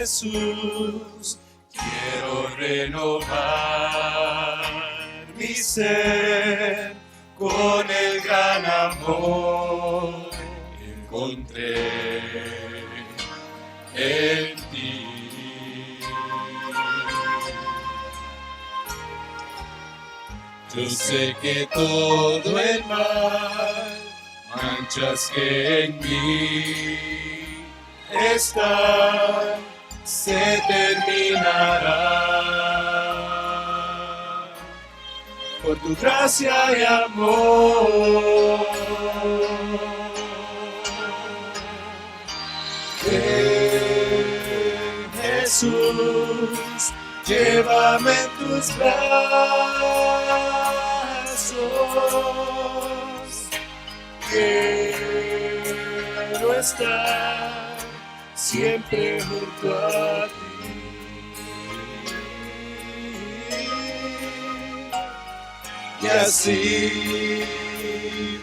Jesús, quiero renovar mi ser con el gran amor que encontré en ti. Yo sé que todo el mal, manchas que en mí están, se terminará por tu gracia y amor. Ven, Jesús, llévame en tus brazos. Quiero estar siempre junto a ti. Y así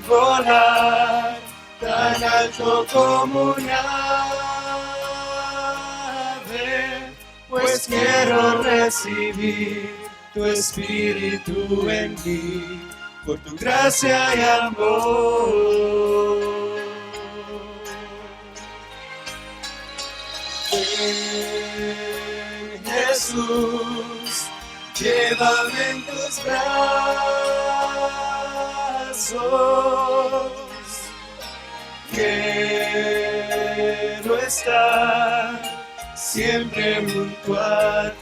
volar tan alto como un ave, pues quiero recibir tu espíritu en mí, por tu gracia y amor. Ven, Jesús, llévame en tus brazos. Quiero estar siempre junto a ti.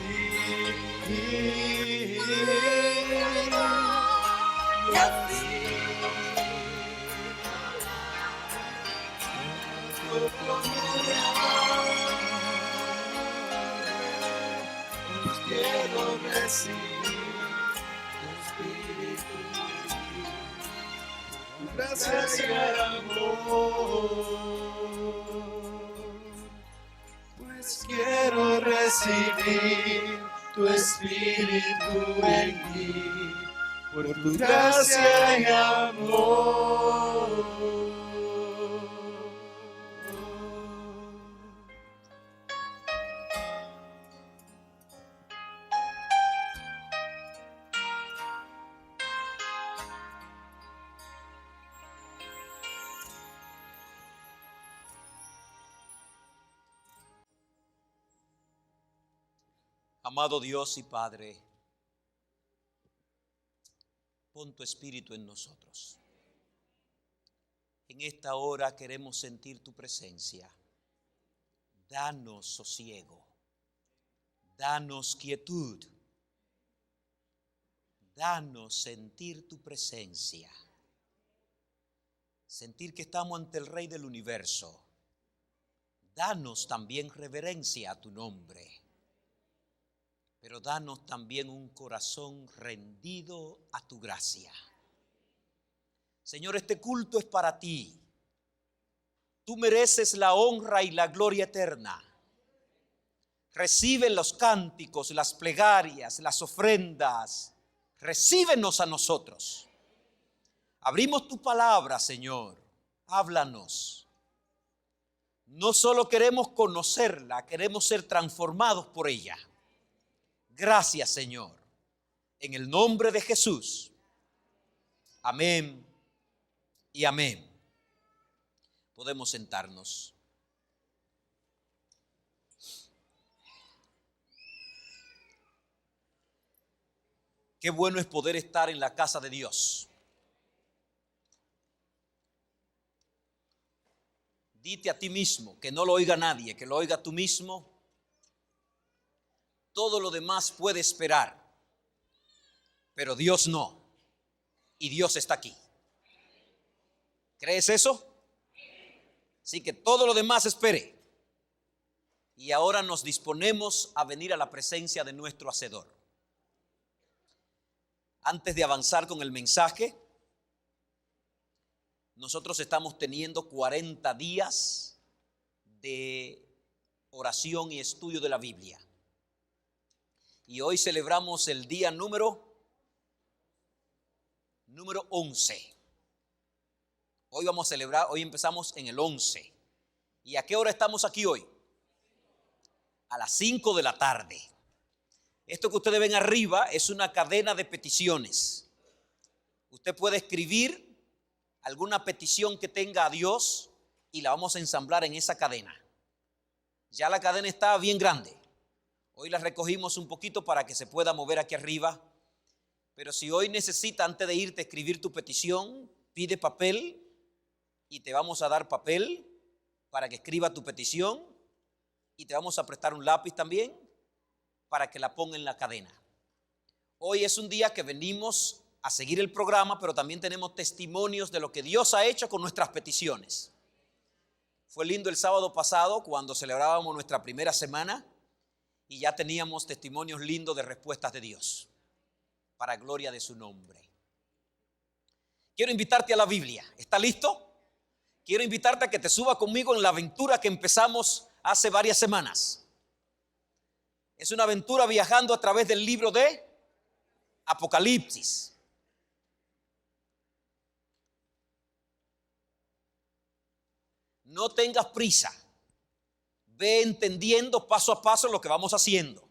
Quiero recibir tu espíritu, tu gracia y amor. Pues quiero recibir tu espíritu en mí, por tu gracia y amor. Amado Dios y Padre, pon tu espíritu en nosotros. En esta hora queremos sentir tu presencia. Danos sosiego, danos quietud, danos sentir tu presencia. Sentir que estamos ante el Rey del universo. Danos también reverencia a tu nombre. Pero danos también un corazón rendido a tu gracia. Señor, este culto es para ti. Tú mereces la honra y la gloria eterna. Recibe los cánticos, las plegarias, las ofrendas. Recíbenos a nosotros. Abrimos tu palabra, Señor. Háblanos. No solo queremos conocerla, queremos ser transformados por ella. Gracias, Señor, en el nombre de Jesús. Amén y amén. Podemos sentarnos. Qué bueno es poder estar en la casa de Dios. Dite a ti mismo, que no lo oiga nadie, que lo oiga tú mismo. Todo lo demás puede esperar, pero Dios no, y Dios está aquí. ¿Crees eso? Así que todo lo demás espere. Y ahora nos disponemos a venir a la presencia de nuestro Hacedor. Antes de avanzar con el mensaje, nosotros estamos teniendo 40 días de oración y estudio de la Biblia. Y hoy celebramos el día número 11. Hoy vamos a celebrar, hoy empezamos en el 11. ¿Y a qué hora estamos aquí hoy? a las 5 de la tarde. Esto que ustedes ven arriba es una cadena de peticiones. Usted puede escribir alguna petición que tenga a Dios y la vamos a ensamblar en esa cadena. Ya la cadena está bien grande. Hoy la recogimos un poquito para que se pueda mover aquí arriba. Pero si hoy necesita, antes de irte, escribir tu petición, pide papel y te vamos a dar papel para que escriba tu petición y te vamos a prestar un lápiz también para que la ponga en la cadena. Hoy es un día que venimos a seguir el programa, pero también tenemos testimonios de lo que Dios ha hecho con nuestras peticiones. Fue lindo el sábado pasado cuando celebrábamos nuestra primera semana y ya teníamos testimonios lindos de respuestas de Dios, para gloria de su nombre. Quiero invitarte a la Biblia. ¿Está listo? Quiero invitarte a que te suba conmigo en la aventura que empezamos hace varias semanas. Es una aventura viajando a través del libro de Apocalipsis. No tengas prisa. Ve entendiendo paso a paso lo que vamos haciendo.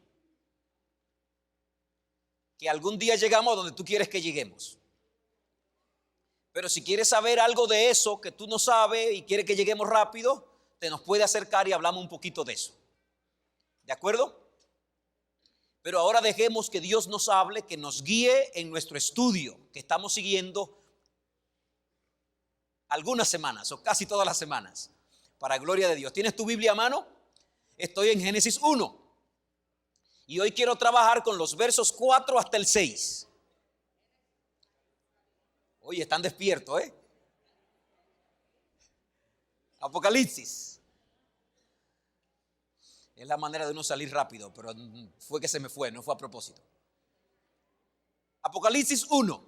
Que algún día llegamos a donde tú quieres que lleguemos. Pero si quieres saber algo de eso que tú no sabes y quieres que lleguemos rápido, te nos puede acercar y hablamos un poquito de eso. ¿De acuerdo? Pero ahora dejemos que Dios nos hable, que nos guíe en nuestro estudio que estamos siguiendo algunas semanas o casi todas las semanas, para gloria de Dios. ¿Tienes tu Biblia a mano? Estoy en Génesis 1 y hoy quiero trabajar con los versos 4 hasta el 6. Oye, están despiertos, ¿eh? Apocalipsis. Es la manera de uno salir rápido, pero fue que se me fue, no fue a propósito. Apocalipsis 1.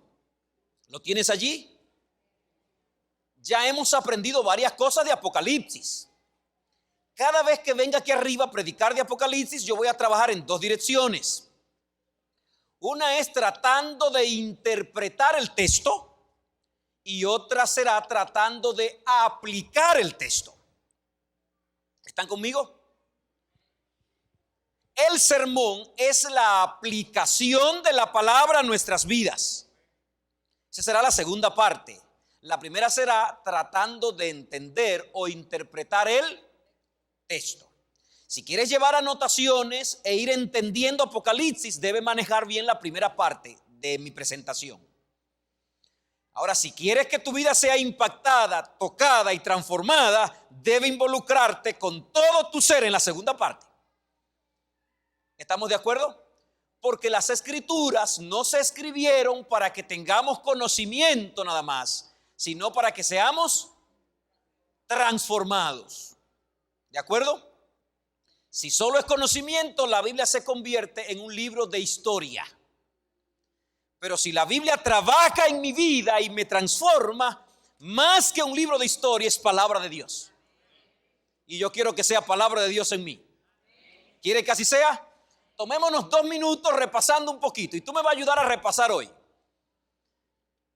¿Lo tienes allí? Ya hemos aprendido varias cosas de Apocalipsis. Cada vez que venga aquí arriba a predicar de Apocalipsis, yo voy a trabajar en dos direcciones. Una es tratando de interpretar el texto y otra será tratando de aplicar el texto. ¿Están conmigo? El sermón es la aplicación de la palabra a nuestras vidas. Esa será la segunda parte. La primera será tratando de entender o interpretar el texto. Si quieres llevar anotaciones e ir entendiendo Apocalipsis, debe manejar bien la primera parte de mi presentación. Ahora, si quieres que tu vida sea impactada, tocada y transformada, debe involucrarte con todo tu ser en la segunda parte. ¿Estamos de acuerdo? Porque las escrituras no se escribieron para que tengamos conocimiento nada más, sino para que seamos transformados. ¿De acuerdo? Si solo es conocimiento, la Biblia se convierte en un libro de historia. Pero si la Biblia trabaja en mi vida y me transforma, más que un libro de historia, es palabra de Dios. Y yo quiero que sea palabra de Dios en mí. ¿Quiere que así sea? Tomémonos 2 minutos repasando un poquito y tú me vas a ayudar a repasar hoy.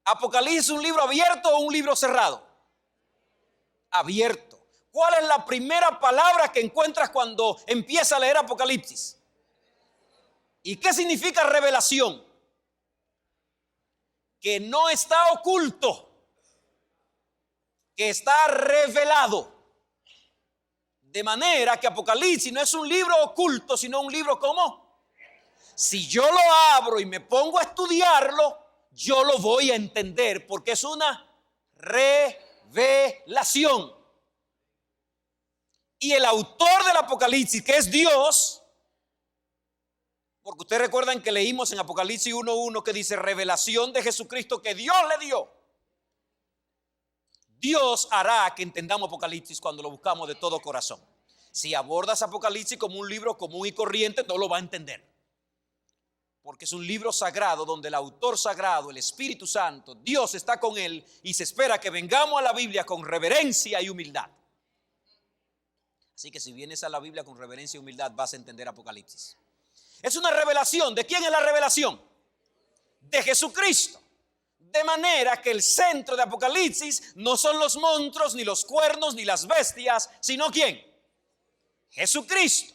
¿Apocalipsis es un libro abierto o un libro cerrado? Abierto. ¿Cuál es la primera palabra que encuentras cuando empiezas a leer Apocalipsis? ¿Y qué significa revelación? Que no está oculto, que está revelado. De manera que Apocalipsis no es un libro oculto, sino un libro ¿cómo? Si yo lo abro y me pongo a estudiarlo, yo lo voy a entender porque es una revelación. Y el autor del Apocalipsis, que es Dios, porque ustedes recuerdan que leímos en Apocalipsis 1:1 que dice revelación de Jesucristo que Dios le dio. Dios hará que entendamos Apocalipsis cuando lo buscamos de todo corazón. Si abordas Apocalipsis como un libro común y corriente, no lo va a entender. Porque es un libro sagrado donde el autor sagrado, el Espíritu Santo, Dios está con él y se espera que vengamos a la Biblia con reverencia y humildad. Así que si vienes a la Biblia con reverencia y humildad, vas a entender Apocalipsis. Es una revelación. ¿De quién es la revelación? De Jesucristo. De manera que el centro de Apocalipsis no son los monstruos, ni los cuernos, ni las bestias, sino ¿quién? Jesucristo.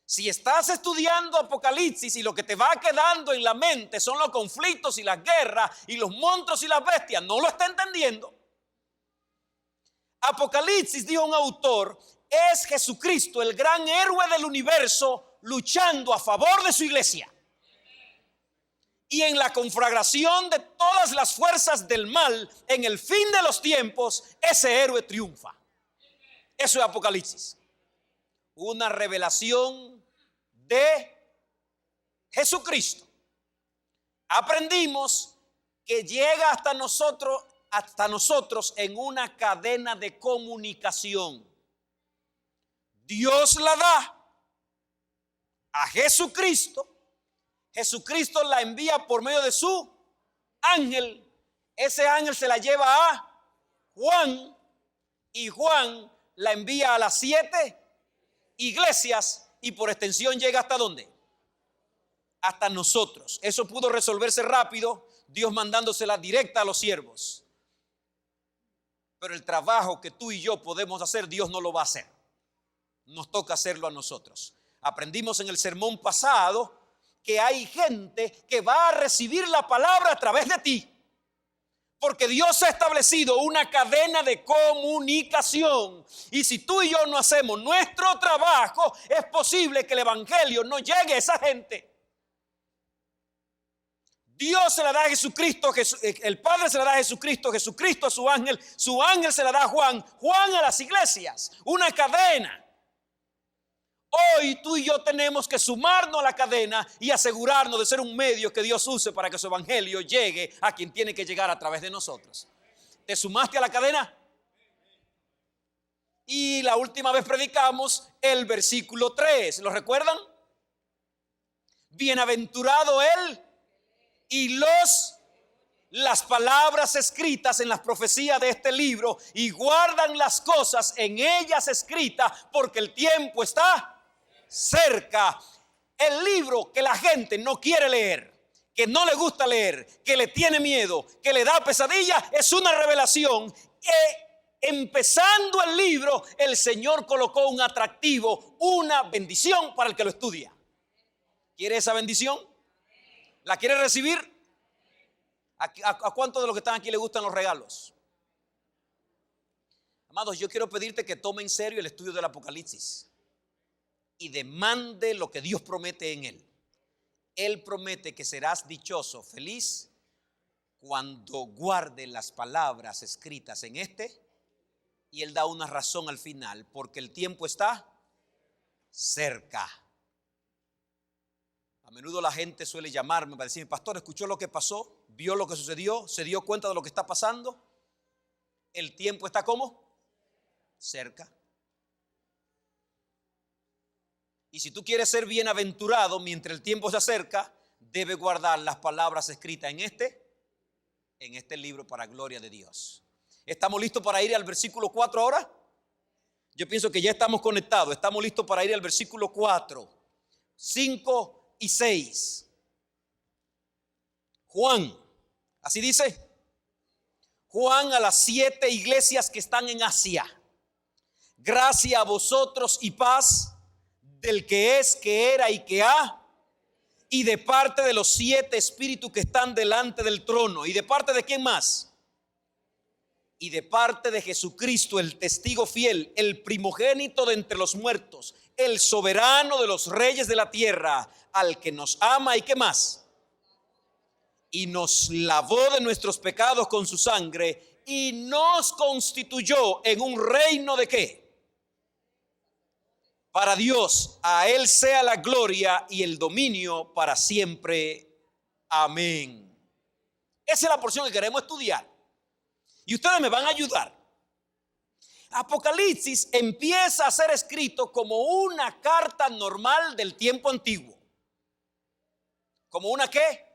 Si estás estudiando Apocalipsis y lo que te va quedando en la mente son los conflictos y las guerras y los monstruos y las bestias, no lo está entendiendo. Apocalipsis, dijo un autor, es Jesucristo, el gran héroe del universo, luchando a favor de su iglesia. Y en la conflagración de todas las fuerzas del mal, en el fin de los tiempos, ese héroe triunfa. Eso es Apocalipsis. Una revelación de Jesucristo. Aprendimos que llega hasta nosotros en una cadena de comunicación. Dios la da a Jesucristo. Jesucristo la envía por medio de su ángel. Ese ángel se la lleva a Juan y Juan la envía a las 7 iglesias y por extensión llega hasta ¿dónde? Hasta nosotros. Eso pudo resolverse rápido, Dios mandándosela directa a los siervos. Pero el trabajo que tú y yo podemos hacer, Dios no lo va a hacer. Nos toca hacerlo a nosotros. Aprendimos en el sermón pasado que hay gente que va a recibir la palabra a través de ti. Porque Dios ha establecido una cadena de comunicación. Y si tú y yo no hacemos nuestro trabajo, es posible que el evangelio no llegue a esa gente. Dios se la da a Jesucristo, el Padre se la da a Jesucristo, Jesucristo a su ángel se la da a Juan, Juan a las iglesias. Una cadena. Hoy tú y yo tenemos que sumarnos a la cadena y asegurarnos de ser un medio que Dios use para que su evangelio llegue a quien tiene que llegar a través de nosotros. ¿Te sumaste a la cadena? Y la última vez predicamos el versículo 3. ¿Lo recuerdan? Bienaventurado él y las palabras escritas en las profecías de este libro y guardan las cosas en ellas escritas porque el tiempo está cerca. El libro que la gente no quiere leer, que no le gusta leer, que le tiene miedo, que le da pesadilla, es una revelación. Empezando el libro, el Señor colocó un atractivo, una bendición para el que lo estudia. ¿Quiere esa bendición? ¿La quiere recibir? ¿A cuántos de los que están aquí les gustan los regalos? Amados, yo quiero pedirte que tome en serio el estudio del Apocalipsis y demande lo que Dios promete en él. Él promete que serás dichoso, feliz, cuando guarde las palabras escritas en este. Y él da una razón al final, porque el tiempo está cerca. A menudo la gente suele llamarme para decirme: pastor, ¿escuchó lo que pasó? ¿Vio lo que sucedió? ¿Se dio cuenta de lo que está pasando? El tiempo está ¿cómo? Cerca. Y si tú quieres ser bienaventurado mientras el tiempo se acerca, debes guardar las palabras escritas en este libro para gloria de Dios. ¿Estamos listos para ir al versículo 4 ahora? Yo pienso que ya estamos conectados. Estamos listos para ir al versículo 4, 5 y 6. Juan, así dice. Juan a las 7 iglesias que están en Asia. Gracia a vosotros y paz del que es, que era y que ha, y de parte de los 7 espíritus que están delante del trono. ¿Y de parte de quién más? Y de parte de Jesucristo, el testigo fiel, el primogénito de entre los muertos, el soberano de los reyes de la tierra, al que nos ama y qué más, y nos lavó de nuestros pecados con su sangre y nos constituyó en un reino de ¿qué? Para Dios. A él sea la gloria y el dominio para siempre. Amén. Esa es la porción que queremos estudiar. Y ustedes me van a ayudar. Apocalipsis empieza a ser escrito como una carta normal del tiempo antiguo. ¿Como una qué?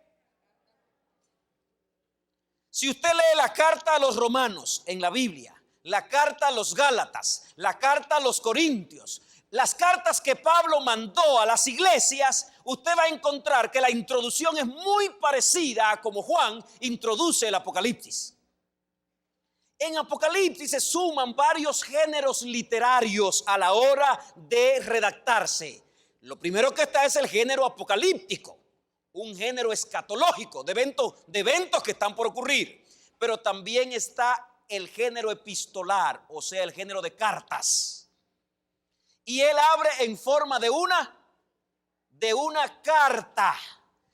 Si usted lee la carta a los romanos en la Biblia, la carta a los gálatas, la carta a los corintios, las cartas que Pablo mandó a las iglesias, usted va a encontrar que la introducción es muy parecida a como Juan introduce el Apocalipsis. En Apocalipsis se suman varios géneros literarios a la hora de redactarse. Lo primero que está es el género apocalíptico, un género escatológico de eventos que están por ocurrir. Pero también está el género epistolar, o sea, el género de cartas. Y él abre en forma de una carta.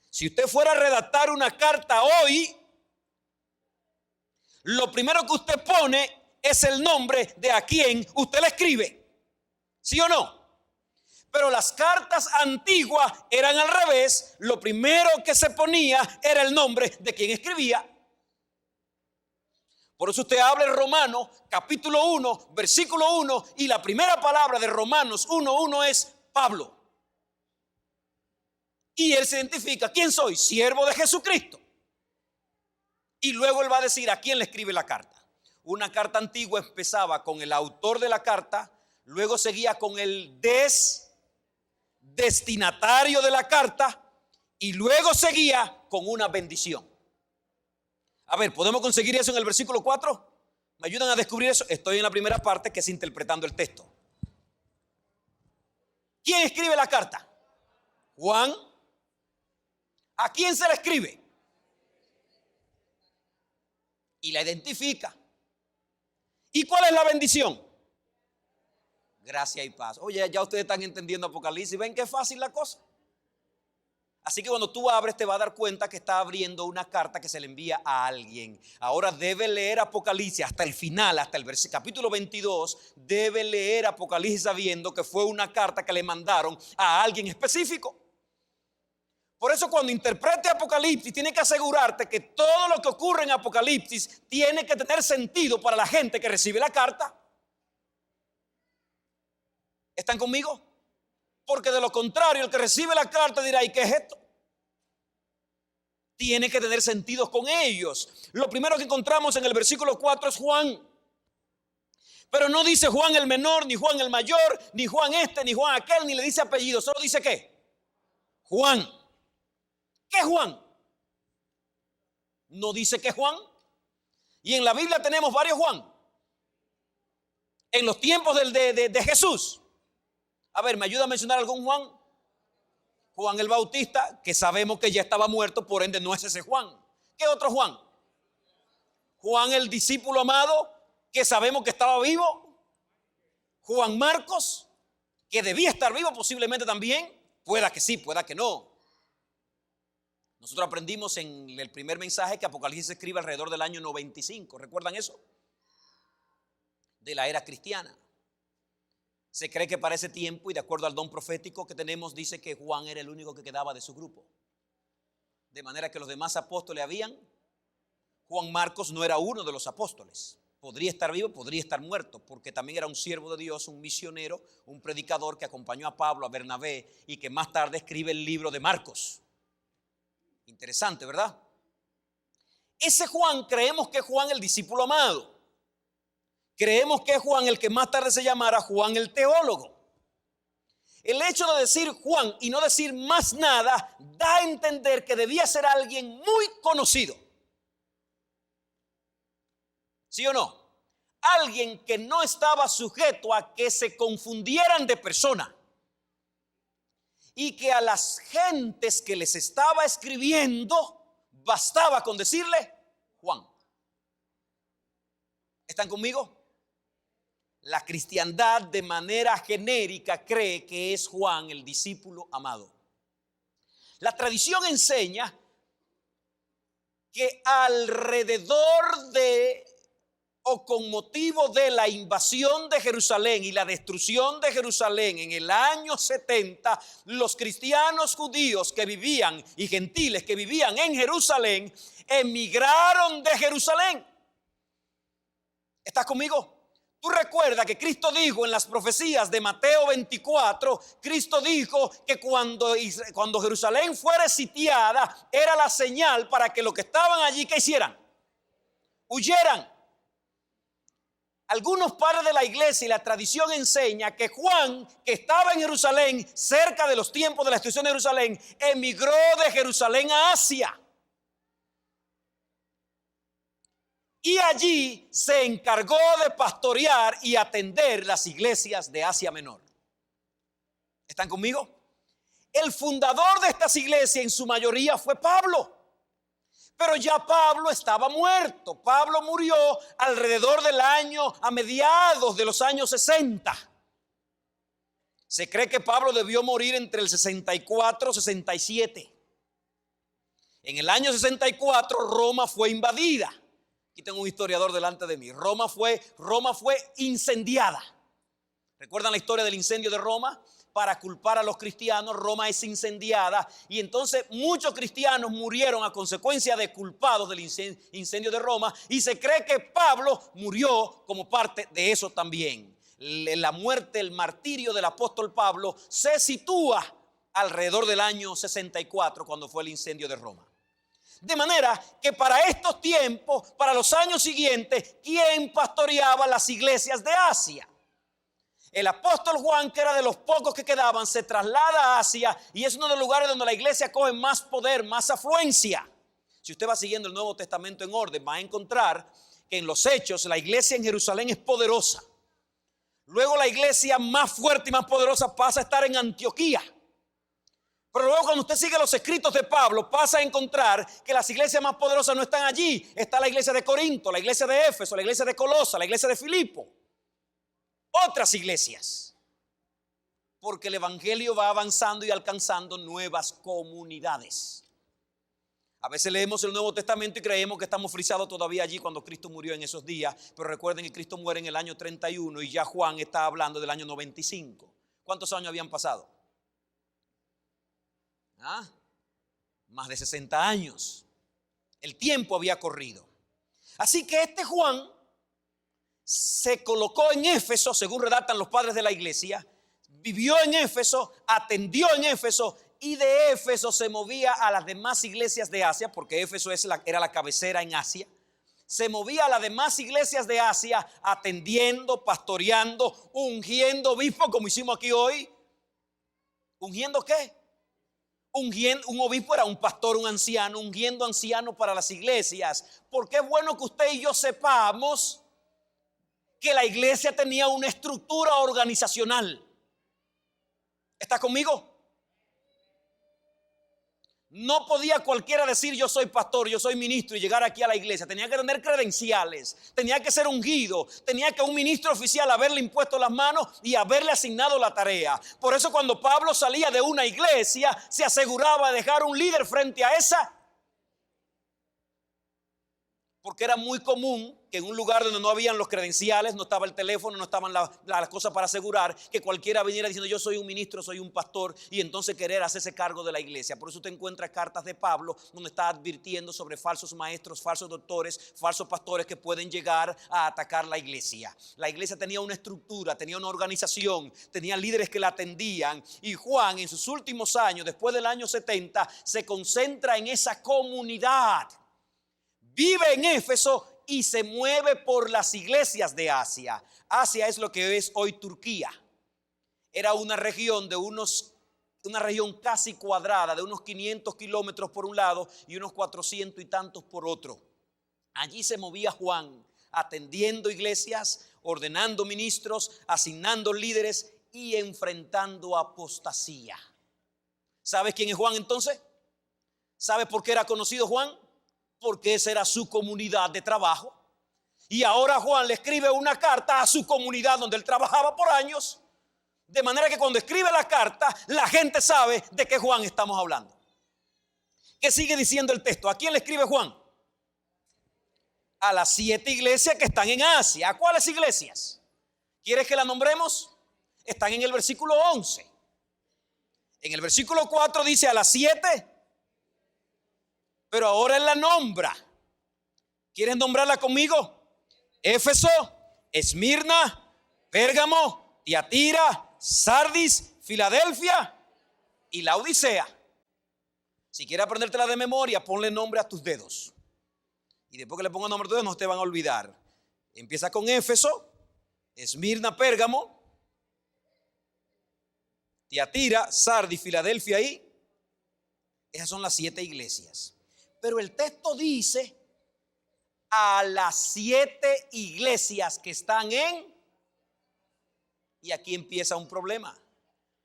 Si usted fuera a redactar una carta hoy, lo primero que usted pone es el nombre de a quien usted le escribe. ¿Sí o no? Pero las cartas antiguas eran al revés. Lo primero que se ponía era el nombre de quien escribía. Por eso usted habla en Romanos capítulo 1, versículo 1, y la primera palabra de Romanos 1:1 es Pablo. Y él se identifica: ¿quién soy? Siervo de Jesucristo. Y luego él va a decir a quién le escribe la carta. Una carta antigua empezaba con el autor de la carta, luego seguía con el destinatario de la carta y luego seguía con una bendición. A ver, ¿podemos conseguir eso en el versículo 4? ¿Me ayudan a descubrir eso? Estoy en la primera parte, que es interpretando el texto. ¿Quién escribe la carta? Juan. ¿A quién se la escribe? Y la identifica. ¿Y cuál es la bendición? Gracia y paz. Oye, ya ustedes están entendiendo Apocalipsis. ¿Ven qué fácil la cosa? Así que cuando tú abres te vas a dar cuenta que está abriendo una carta que se le envía a alguien. Ahora debe leer Apocalipsis hasta el final, hasta el capítulo 22. Debe leer Apocalipsis sabiendo que fue una carta que le mandaron a alguien específico. Por eso cuando interprete Apocalipsis tiene que asegurarte que todo lo que ocurre en Apocalipsis tiene que tener sentido para la gente que recibe la carta. ¿Están conmigo? Porque de lo contrario, el que recibe la carta dirá: ¿y qué es esto? Tiene que tener sentido con ellos. Lo primero que encontramos en el versículo 4 es Juan. Pero no dice Juan el menor, ni Juan el mayor, ni Juan este, ni Juan aquel, ni le dice apellido. Solo dice ¿qué? Juan. ¿Qué es Juan? No dice que es Juan. Y en la Biblia tenemos varios Juan. En los tiempos de Jesús. A ver, ¿me ayuda a mencionar algún Juan? Juan el Bautista, que sabemos que ya estaba muerto, por ende no es ese Juan. ¿Qué otro Juan? Juan el discípulo amado, que sabemos que estaba vivo. Juan Marcos, que debía estar vivo posiblemente también. Pueda que sí, pueda que no. Nosotros aprendimos en el primer mensaje que Apocalipsis se escribe alrededor del año 95. ¿Recuerdan eso? De la era cristiana. Se cree que para ese tiempo, y de acuerdo al don profético que tenemos, dice que Juan era el único que quedaba de su grupo. De manera que los demás apóstoles habían. Juan Marcos no era uno de los apóstoles. Podría estar vivo, podría estar muerto, porque también era un siervo de Dios, un misionero, un predicador que acompañó a Pablo, a Bernabé, y que más tarde escribe el libro de Marcos. Interesante, ¿verdad? Ese Juan, creemos que es Juan el discípulo amado. Creemos que es Juan el que más tarde se llamara Juan el teólogo. El hecho de decir Juan y no decir más nada da a entender que debía ser alguien muy conocido. ¿Sí o no? Alguien que no estaba sujeto a que se confundieran de persona. Y que a las gentes que les estaba escribiendo bastaba con decirle Juan. ¿Están conmigo? La cristiandad de manera genérica cree que es Juan el discípulo amado. La tradición enseña que alrededor de o con motivo de la invasión de Jerusalén y la destrucción de Jerusalén en el año 70, los cristianos judíos que vivían y gentiles que vivían en Jerusalén emigraron de Jerusalén. ¿Estás conmigo? Tú recuerdas que Cristo dijo en las profecías de Mateo 24, Cristo dijo que cuando Jerusalén fuera sitiada era la señal para que los que estaban allí, ¿qué hicieran? Huyeran. Algunos padres de la iglesia y la tradición enseña que Juan, que estaba en Jerusalén cerca de los tiempos de la destrucción de Jerusalén, emigró de Jerusalén a Asia. Y allí se encargó de pastorear y atender las iglesias de Asia Menor. ¿Están conmigo? El fundador de estas iglesias en su mayoría fue Pablo. Pero ya Pablo estaba muerto. Pablo murió alrededor del año, a mediados de los años 60. Se cree que Pablo debió morir entre el 64 y 67. En el año 64 Roma fue invadida. Aquí tengo un historiador delante de mí. Roma fue incendiada. ¿Recuerdan la historia del incendio de Roma? Para culpar a los cristianos, Roma es incendiada y entonces muchos cristianos murieron a consecuencia de culpados del incendio de Roma, y se cree que Pablo murió como parte de eso también. La muerte, el martirio del apóstol Pablo se sitúa alrededor del año 64, cuando fue el incendio de Roma. De manera que para estos tiempos, para los años siguientes, ¿quién pastoreaba las iglesias de Asia? El apóstol Juan, que era de los pocos que quedaban, se traslada a Asia y es uno de los lugares donde la iglesia coge más poder, más afluencia. Si usted va siguiendo el Nuevo Testamento en orden, va a encontrar que en los Hechos la iglesia en Jerusalén es poderosa. Luego la iglesia más fuerte y más poderosa pasa a estar en Antioquía. Pero luego, cuando usted sigue los escritos de Pablo, pasa a encontrar que las iglesias más poderosas no están allí. Está la iglesia de Corinto, la iglesia de Éfeso, la iglesia de Colosa, la iglesia de Filipo. Otras iglesias, porque el evangelio va avanzando y alcanzando nuevas comunidades. A veces leemos el Nuevo Testamento y creemos que estamos frisados todavía allí cuando Cristo murió en esos días, pero recuerden que Cristo muere en el año 31 y ya Juan está hablando del año 95. ¿Cuántos años habían pasado? Más de 60 años. El tiempo había corrido. Así que este Juan se colocó en Éfeso, según redactan los padres de la iglesia, vivió en Éfeso, atendió en Éfeso, y de Éfeso se movía a las demás iglesias de Asia, porque Éfeso era la cabecera en Asia. Se movía a las demás iglesias de Asia, atendiendo, pastoreando, ungiendo obispos, como hicimos aquí hoy. ¿Ungiendo qué? Un obispo era un pastor, un anciano, ungiendo ancianos para las iglesias. Porque es bueno que usted y yo sepamos que la iglesia tenía una estructura organizacional. ¿Está conmigo? No podía cualquiera decir yo soy pastor, yo soy ministro y llegar aquí a la iglesia. Tenía que tener credenciales, tenía que ser ungido, tenía que un ministro oficial haberle impuesto las manos y haberle asignado la tarea. Por eso cuando Pablo salía de una iglesia, se aseguraba de dejar un líder frente a esa. Porque era muy común que en un lugar donde no habían los credenciales, no estaba el teléfono, no estaban las cosas para asegurar, que cualquiera viniera diciendo yo soy un ministro, soy un pastor, y entonces querer hacerse cargo de la iglesia. Por eso usted encuentra cartas de Pablo donde está advirtiendo sobre falsos maestros, falsos doctores, falsos pastores que pueden llegar a atacar la iglesia. La iglesia tenía una estructura, tenía una organización, tenía líderes que la atendían, y Juan en sus últimos años, después del año 70, se concentra en esa comunidad. Vive en Éfeso y se mueve por las iglesias de Asia. Asia es lo que es hoy Turquía. Era una región una región casi cuadrada, de unos 500 kilómetros por un lado y unos 400 y tantos por otro. Allí se movía Juan, atendiendo iglesias, ordenando ministros, asignando líderes y enfrentando apostasía. ¿Sabes quién es Juan entonces? ¿Sabes por qué era conocido Juan? Porque esa era su comunidad de trabajo. Y ahora Juan le escribe una carta a su comunidad donde él trabajaba por años. De manera que cuando escribe la carta, la gente sabe de qué Juan estamos hablando. ¿Qué sigue diciendo el texto? ¿A quién le escribe Juan? A las 7 iglesias que están en Asia. ¿A cuáles iglesias? ¿Quieres que las nombremos? Están en el versículo 11. En el versículo 4 dice a las 7. Pero ahora él la nombra. ¿Quieres nombrarla conmigo? Éfeso, Esmirna, Pérgamo, Tiatira, Sardis, Filadelfia y Laodicea. Si quieres aprendértela de memoria, ponle nombre a tus dedos. Y después que le pongas nombre a tus dedos, no te van a olvidar. Empieza con Éfeso, Esmirna, Pérgamo, Tiatira, Sardis, Filadelfia y... Esas son las 7 iglesias. Pero el texto dice a las 7 iglesias que están en... Y aquí empieza un problema.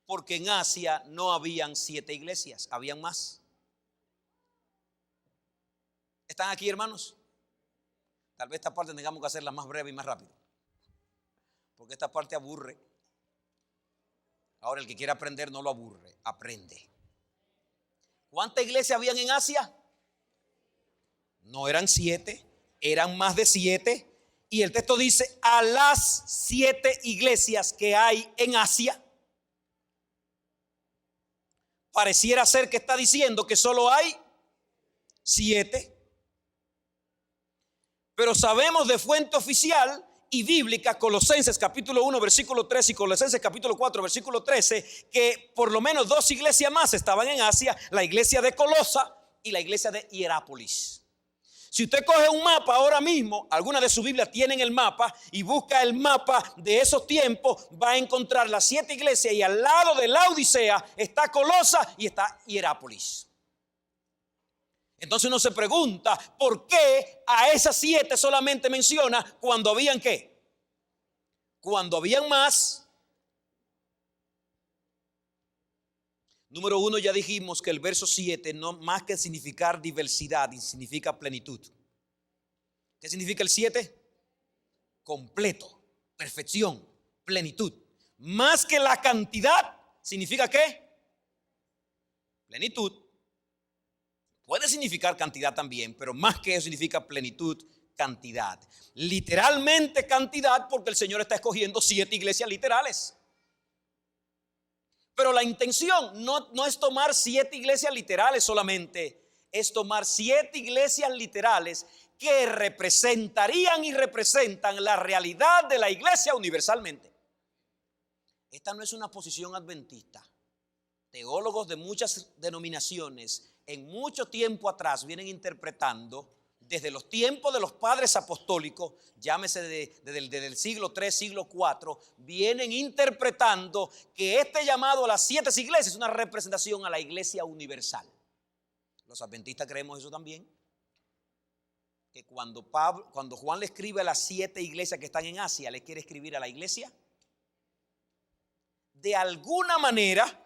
porque en Asia no habían 7 iglesias, habían más. ¿Están aquí, hermanos? Tal vez esta parte tengamos que hacerla más breve y más rápido, porque esta parte aburre. Ahora el que quiera aprender no lo aburre, aprende. ¿Cuántas iglesias habían en Asia? No eran 7, eran más de 7. Y el texto dice: a las 7 iglesias que hay en Asia. Pareciera ser que está diciendo que solo hay 7. Pero sabemos de fuente oficial y bíblica, Colosenses capítulo 1 versículo 3 y Colosenses capítulo 4 versículo 13, que por lo menos 2 iglesias más estaban en Asia: la iglesia de Colosa y la iglesia de Hierápolis. Si usted coge un mapa ahora mismo, algunas de sus Biblias tienen el mapa, y busca el mapa de esos tiempos, va a encontrar las 7 iglesias, y al lado de la Odisea está Colosa y está Hierápolis. Entonces uno se pregunta, ¿por qué a esas 7 solamente menciona cuando habían qué? Cuando habían más. Número 1, ya dijimos que el verso 7 no más que significar diversidad, significa plenitud. ¿Qué significa el 7? Completo, perfección, plenitud. Más que la cantidad, ¿significa qué? Plenitud. Puede significar cantidad también, pero más que eso significa plenitud, cantidad. Literalmente cantidad, porque el Señor está escogiendo 7 iglesias literales. Pero la intención no es tomar 7 iglesias literales solamente, es tomar 7 iglesias literales que representarían y representan la realidad de la iglesia universalmente. Esta no es una posición adventista. Teólogos de muchas denominaciones en mucho tiempo atrás vienen interpretando, desde los tiempos de los padres apostólicos, llámese desde el siglo 3, siglo 4, vienen interpretando que este llamado a las 7 iglesias es una representación a la iglesia universal. Los adventistas creemos eso también, que cuando Juan le escribe a las 7 iglesias que están en Asia, le quiere escribir a la iglesia. De alguna manera,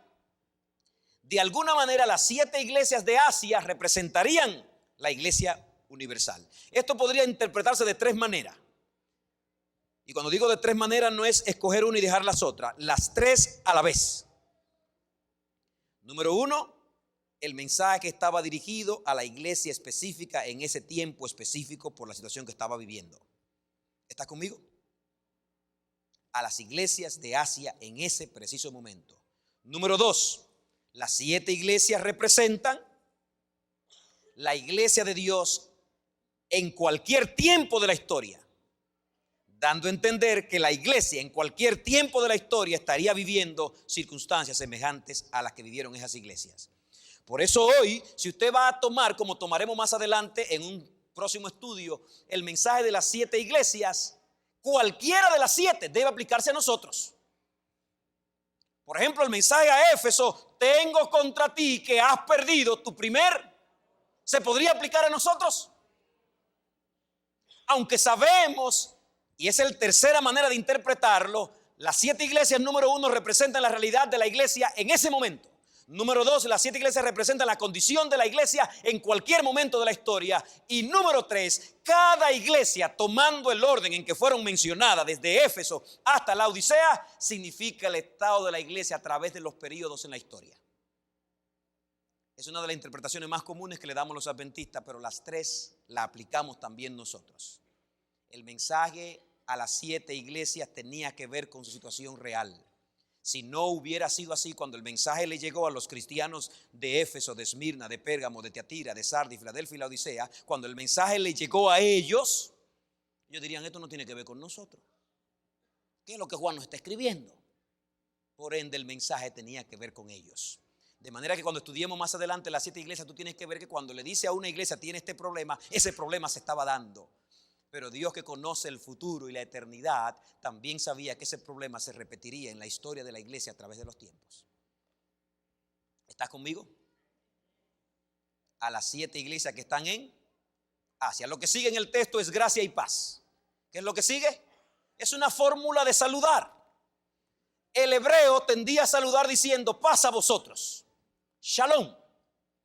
las 7 iglesias de Asia representarían la iglesia universal. Esto podría interpretarse de 3 maneras. Y cuando digo de 3 maneras, no es escoger una y dejar las otras, las 3 a la vez. Número 1, el mensaje estaba dirigido a la iglesia específica en ese tiempo específico por la situación que estaba viviendo. ¿Estás conmigo? A las iglesias de Asia en ese preciso momento. Número 2, las 7 iglesias representan la iglesia de Dios en cualquier tiempo de la historia, dando a entender que la iglesia en cualquier tiempo de la historia estaría viviendo circunstancias semejantes a las que vivieron esas iglesias. Por eso hoy, si usted va a tomar, como tomaremos más adelante en un próximo estudio, el mensaje de las 7 iglesias, cualquiera de las 7 debe aplicarse a nosotros. Por ejemplo, el mensaje a Éfeso: tengo contra ti que has perdido tu primer, ¿se podría aplicar a nosotros? Aunque sabemos, y es la tercera manera de interpretarlo, las 7 iglesias, número 1, representan la realidad de la iglesia en ese momento. Número 2, las 7 iglesias representan la condición de la iglesia en cualquier momento de la historia. Y número 3, cada iglesia, tomando el orden en que fueron mencionadas desde Éfeso hasta la Odisea, significa el estado de la iglesia a través de los periodos en la historia. Es una de las interpretaciones más comunes que le damos los adventistas, pero las 3 la aplicamos también nosotros. El mensaje a las 7 iglesias tenía que ver con su situación real. Si no hubiera sido así, cuando el mensaje le llegó a los cristianos de Éfeso, de Esmirna, de Pérgamo, de Tiatira, de Sardis, Filadelfia y la Odisea, cuando el mensaje le llegó a ellos, ellos dirían: esto no tiene que ver con nosotros. ¿Qué es lo que Juan nos está escribiendo? Por ende, el mensaje tenía que ver con ellos. De manera que cuando estudiemos más adelante las 7 iglesias, tú tienes que ver que cuando le dice a una iglesia tiene este problema, ese problema se estaba dando. Pero Dios, que conoce el futuro y la eternidad, también sabía que ese problema se repetiría en la historia de la iglesia a través de los tiempos. ¿Estás conmigo? A las 7 iglesias que están en Asia. Lo que sigue en el texto es gracia y paz. ¿Qué es lo que sigue? Es una fórmula de saludar. el hebreo tendía a saludar diciendo paz a vosotros. Shalom,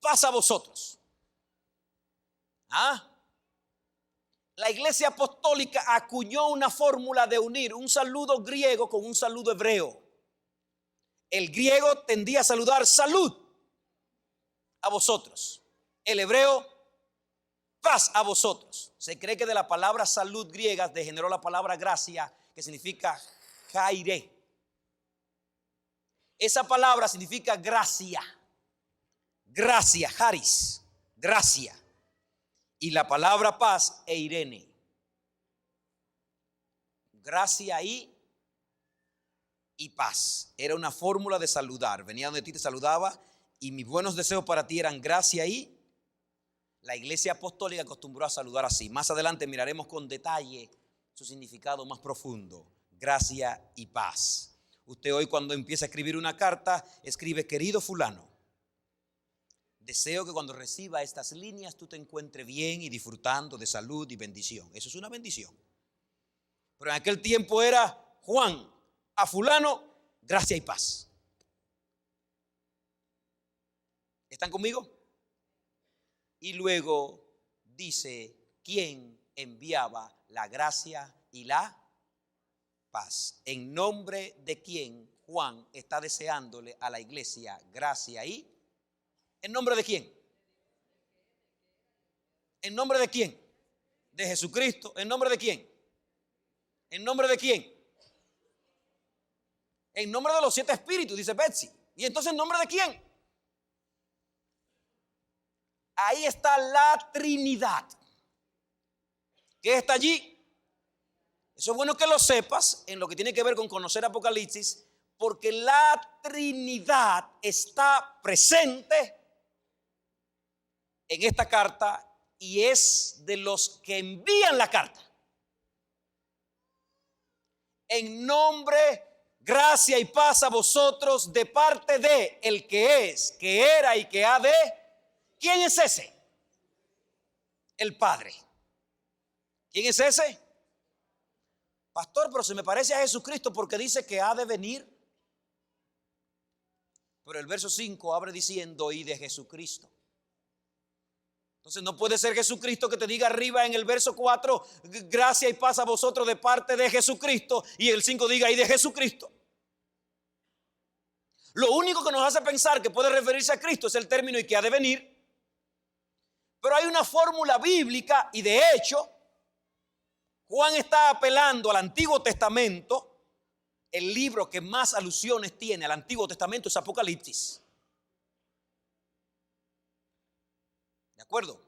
paz a vosotros. La iglesia apostólica acuñó una fórmula de unir un saludo griego con un saludo hebreo. El griego tendía a saludar salud a vosotros. El hebreo, paz a vosotros. Se cree que de la palabra salud griega degeneró la palabra gracia, que significa jaire. Esa palabra significa gracia. Gracia, haris, gracia. Y la palabra paz, eirene. Gracia y paz. Era una fórmula de saludar. Venía donde ti te saludaba y mis buenos deseos para ti eran gracia y. La iglesia apostólica acostumbró a saludar así. Más adelante miraremos con detalle su significado más profundo. Gracia y paz. Usted hoy cuando empieza a escribir una carta, escribe: querido fulano, deseo que cuando reciba estas líneas tú te encuentres bien y disfrutando de salud y bendición. Eso es una bendición. Pero en aquel tiempo era: Juan, a fulano, gracia y paz. ¿Están conmigo? Y luego dice quién enviaba la gracia y la paz. En nombre de quién Juan está deseándole a la iglesia gracia y. ¿En nombre de quién? ¿En nombre de quién? De Jesucristo. ¿En nombre de quién? ¿En nombre de quién? En nombre de los 7 espíritus, dice Betsy. ¿Y entonces en nombre de quién? Ahí está la Trinidad. ¿Qué está allí? Eso es bueno que lo sepas en lo que tiene que ver con conocer Apocalipsis, porque la Trinidad está presente en esta carta y es de los que envían la carta. En nombre, gracia y paz a vosotros de parte de el que es, que era y que ha de. ¿Quién es ese? El Padre. ¿Quién es ese? Pastor, pero se me parece a Jesucristo porque dice que ha de venir. Pero el verso 5 abre diciendo: y de Jesucristo. Entonces no puede ser Jesucristo que te diga arriba en el verso 4, gracia y paz a vosotros de parte de Jesucristo, y el 5 diga: y de Jesucristo. Lo único que nos hace pensar que puede referirse a Cristo es el término y que ha de venir. Pero hay una fórmula bíblica y de hecho Juan está apelando al Antiguo Testamento. El libro que más alusiones tiene al Antiguo Testamento es Apocalipsis. ¿De acuerdo?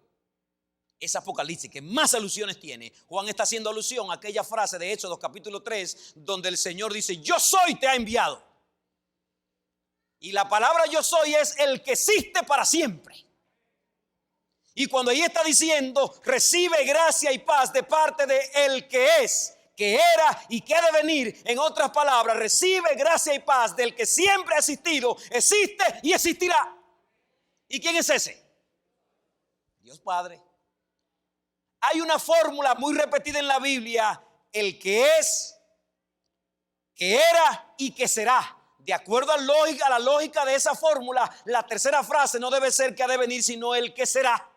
Es Apocalipsis que más alusiones tiene. Juan está haciendo alusión a aquella frase de Éxodo capítulo 3 donde el Señor dice: yo soy, te ha enviado. Y la palabra yo soy es el que existe para siempre. Y cuando ahí está diciendo recibe gracia y paz de parte de el que es, que era y que ha de venir, en otras palabras, recibe gracia y paz del que siempre ha existido, existe y existirá. ¿Y quién es ese? Dios Padre. Hay una fórmula muy repetida en la Biblia: el que es, que era y que será. De acuerdo a la lógica de esa fórmula, la tercera frase no debe ser que ha de venir, sino el que será.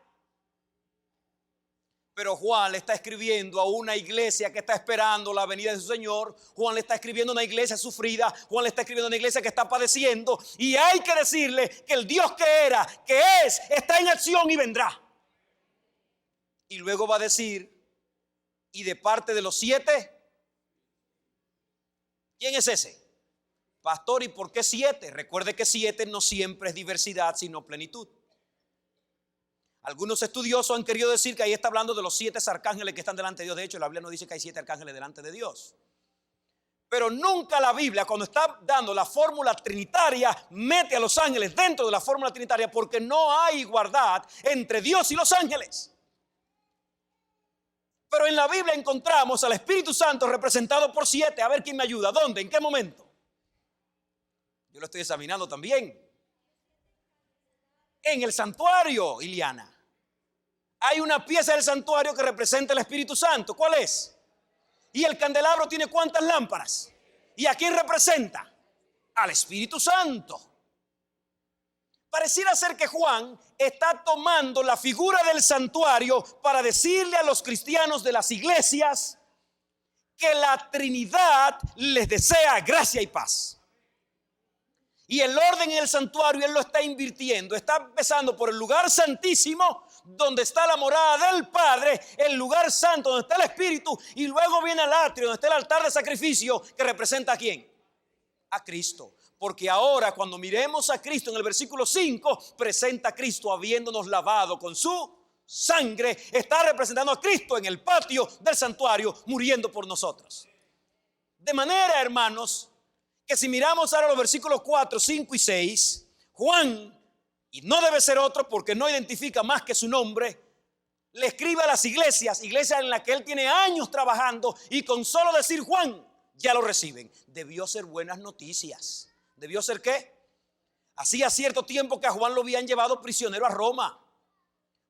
Pero Juan le está escribiendo a una iglesia que está esperando la venida de su Señor. Juan le está escribiendo a una iglesia sufrida. Juan le está escribiendo a una iglesia que está padeciendo. Y hay que decirle que el Dios que era, que es, está en acción y vendrá. Y luego va a decir: y de parte de los 7, ¿quién es ese? Pastor, ¿y por qué 7? Recuerde que 7 no siempre es diversidad, sino plenitud. Algunos estudiosos han querido decir que ahí está hablando de los 7 arcángeles que están delante de Dios. De hecho, la Biblia no dice que hay 7 arcángeles delante de Dios. Pero nunca la Biblia, cuando está dando la fórmula trinitaria, mete a los ángeles dentro de la fórmula trinitaria, porque no hay igualdad entre Dios y los ángeles. Pero en la Biblia encontramos al Espíritu Santo representado por 7. A ver quién me ayuda. ¿Dónde? ¿En qué momento? Yo lo estoy examinando también. En el santuario, Iliana. Hay una pieza del santuario que representa el Espíritu Santo. ¿Cuál es? Y el candelabro tiene ¿cuántas lámparas? ¿Y a quién representa? al Espíritu Santo. Pareciera ser que Juan está tomando la figura del santuario para decirle a los cristianos de las iglesias que la Trinidad les desea gracia y paz. Y el orden en el santuario él lo está invirtiendo. Está empezando por el lugar santísimo, donde está la morada del Padre, el lugar santo donde está el Espíritu, y luego viene al atrio donde está el altar de sacrificio, que representa ¿a quién? A Cristo. Porque ahora cuando miremos a Cristo en el versículo 5, presenta a Cristo habiéndonos lavado con su sangre. Está representando a Cristo en el patio del santuario, muriendo por nosotros. De manera, hermanos, que si miramos ahora los versículos 4, 5 y 6, Juan, y no debe ser otro porque no identifica más que su nombre, le escribe a las iglesias en las que él tiene años trabajando, y con solo decir Juan ya lo reciben. Debió ser buenas noticias. ¿Debió ser qué? Hacía cierto tiempo que a Juan lo habían llevado prisionero a Roma.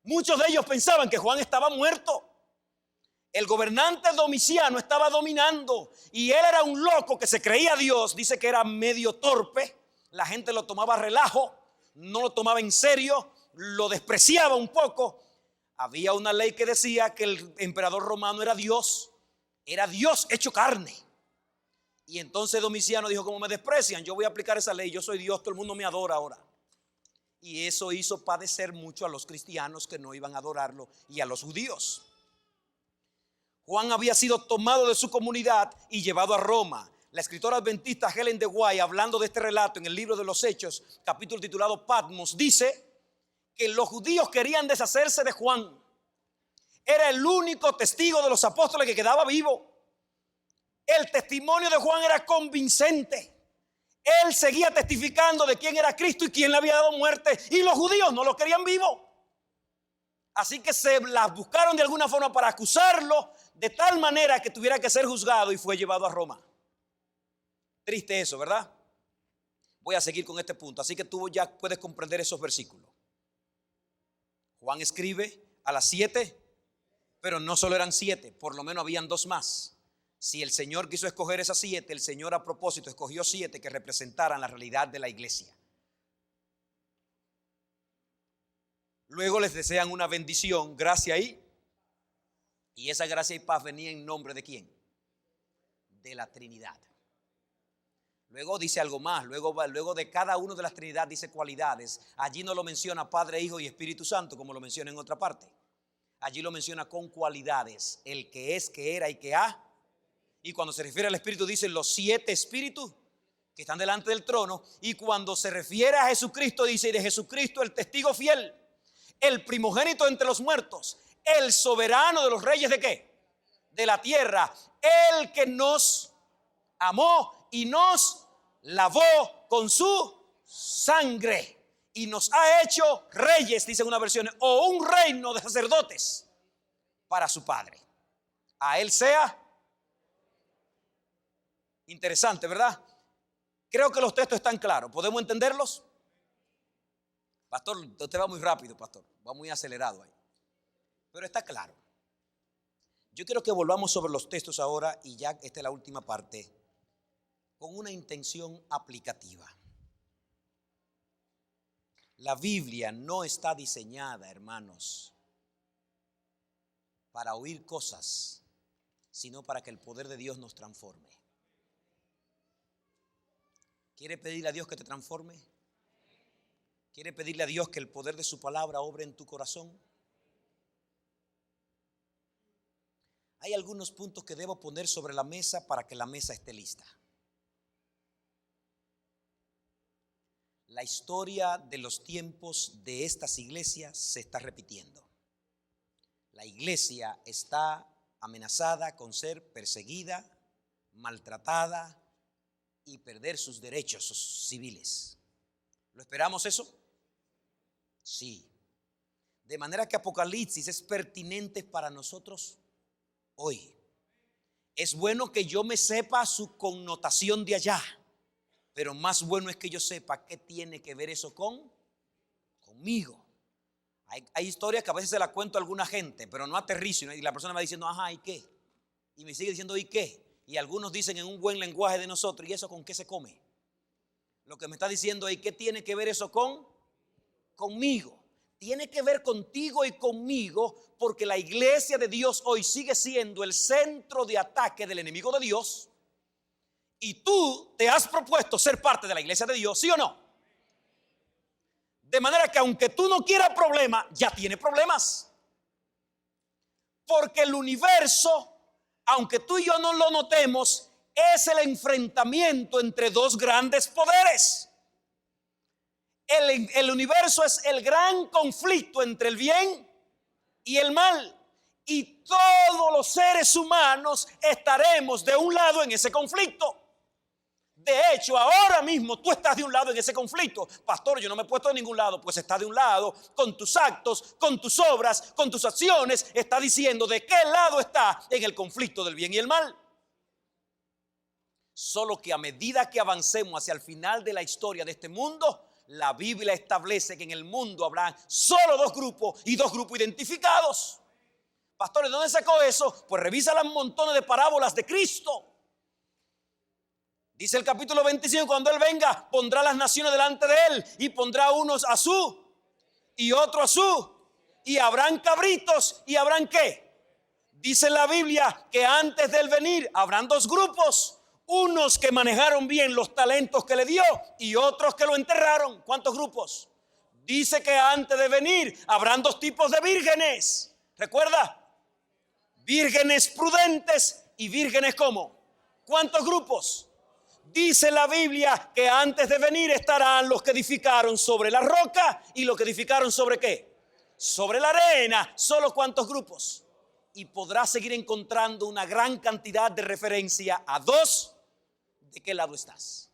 Muchos de ellos pensaban que Juan estaba muerto. El gobernante Domiciano estaba dominando y él era un loco que se creía Dios. Dice que era medio torpe. La gente lo tomaba a relajo, no lo tomaba en serio, lo despreciaba un poco. Había una ley que decía que el emperador romano era Dios hecho carne. Y entonces Domiciano dijo: como me desprecian, yo voy a aplicar esa ley. Yo soy Dios, todo el mundo me adora ahora. Y eso hizo padecer mucho a los cristianos que no iban a adorarlo y a los judíos. Juan había sido tomado de su comunidad y llevado a Roma. La escritora adventista Helen de White, hablando de este relato en el libro de los Hechos, capítulo titulado Patmos, dice que los judíos querían deshacerse de Juan. Era el único testigo de los apóstoles que quedaba vivo. El testimonio de Juan era convincente. Él seguía testificando de quién era Cristo y quién le había dado muerte, y los judíos no lo querían vivo. Así que se las buscaron de alguna forma para acusarlo, de tal manera que tuviera que ser juzgado, y fue llevado a Roma. Triste eso, ¿verdad? Voy a seguir con este punto, así que tú ya puedes comprender esos versículos. Juan escribe a las 7, pero no solo eran 7, por lo menos habían 2 más. Si el Señor quiso escoger esas 7, el Señor a propósito escogió 7 que representaran la realidad de la iglesia. Luego les desean una bendición, gracia y esa gracia y paz venía en nombre ¿de quién? De la Trinidad. Luego dice algo más, luego de cada uno de las Trinidad dice cualidades. Allí no lo menciona Padre, Hijo y Espíritu Santo como lo menciona en otra parte. Allí lo menciona con cualidades, el que es, que era y que ha. Y cuando se refiere al Espíritu dice los 7 espíritus que están delante del trono. Y cuando se refiere a Jesucristo dice: y de Jesucristo el testigo fiel, el primogénito entre los muertos, el soberano de los reyes ¿de qué? De la tierra, el que nos amó y nos lavó con su sangre y nos ha hecho reyes, dice en una versión, o un reino de sacerdotes para su Padre. A él sea. Interesante, ¿verdad? Creo que los textos están claros. ¿Podemos entenderlos? Pastor, usted va muy rápido, pastor. Va muy acelerado ahí. Pero está claro. Yo quiero que volvamos sobre los textos ahora, y ya esta es la última parte, con una intención aplicativa. La Biblia no está diseñada, hermanos, para oír cosas, sino para que el poder de Dios nos transforme. ¿Quiere pedirle a Dios que te transforme? ¿Quiere pedirle a Dios que el poder de su palabra obre en tu corazón? Hay algunos puntos que debo poner sobre la mesa para que la mesa esté lista. La historia de los tiempos de estas iglesias se está repitiendo. La iglesia está amenazada con ser perseguida, maltratada y perder sus derechos civiles. ¿Lo esperamos eso? Sí. De manera que Apocalipsis es pertinente para nosotros hoy. Es bueno que yo me sepa su connotación de allá, pero más bueno es que yo sepa qué tiene que ver eso conmigo. Hay historias que a veces se las cuento a alguna gente, pero no aterrizo, y la persona me va diciendo: ajá, ¿y qué? Y me sigue diciendo: ¿y qué? Y algunos dicen en un buen lenguaje de nosotros: ¿y eso con qué se come? Lo que me está diciendo ahí, ¿qué tiene que ver eso conmigo? Tiene que ver contigo y conmigo, porque la iglesia de Dios hoy sigue siendo el centro de ataque del enemigo de Dios. Y tú te has propuesto ser parte de la iglesia de Dios, ¿sí o no? De manera que aunque tú no quieras problemas, ya tiene problemas. Porque el universo, aunque tú y yo no lo notemos, es el enfrentamiento entre dos grandes poderes. El universo es el gran conflicto entre el bien y el mal. Y todos los seres humanos estaremos de un lado en ese conflicto. De hecho, ahora mismo tú estás de un lado en ese conflicto. Pastor, yo no me he puesto de ningún lado. Pues está de un lado con tus actos, con tus obras, con tus acciones. Está diciendo de qué lado está en el conflicto del bien y el mal. Solo que a medida que avancemos hacia el final de la historia de este mundo, la Biblia establece que en el mundo habrá solo dos grupos y dos grupos identificados. Pastor, ¿de dónde sacó eso? Pues revisa las montones de parábolas de Cristo. Dice el capítulo 25, cuando Él venga, pondrá las naciones delante de Él y pondrá unos a su y otro a su. Y habrán cabritos y habrán ¿qué? Dice la Biblia que antes de Él venir habrán dos grupos. Unos que manejaron bien los talentos que le dio y otros que lo enterraron. ¿Cuántos grupos? Dice que antes de venir habrán dos tipos de vírgenes. ¿Recuerda? Vírgenes prudentes y vírgenes ¿cómo? ¿Cuántos grupos? Dice la Biblia que antes de venir estarán los que edificaron sobre la roca y los que edificaron sobre ¿qué? Sobre la arena. ¿Solo cuántos grupos? Y podrás seguir encontrando una gran cantidad de referencia a dos. ¿De qué lado estás?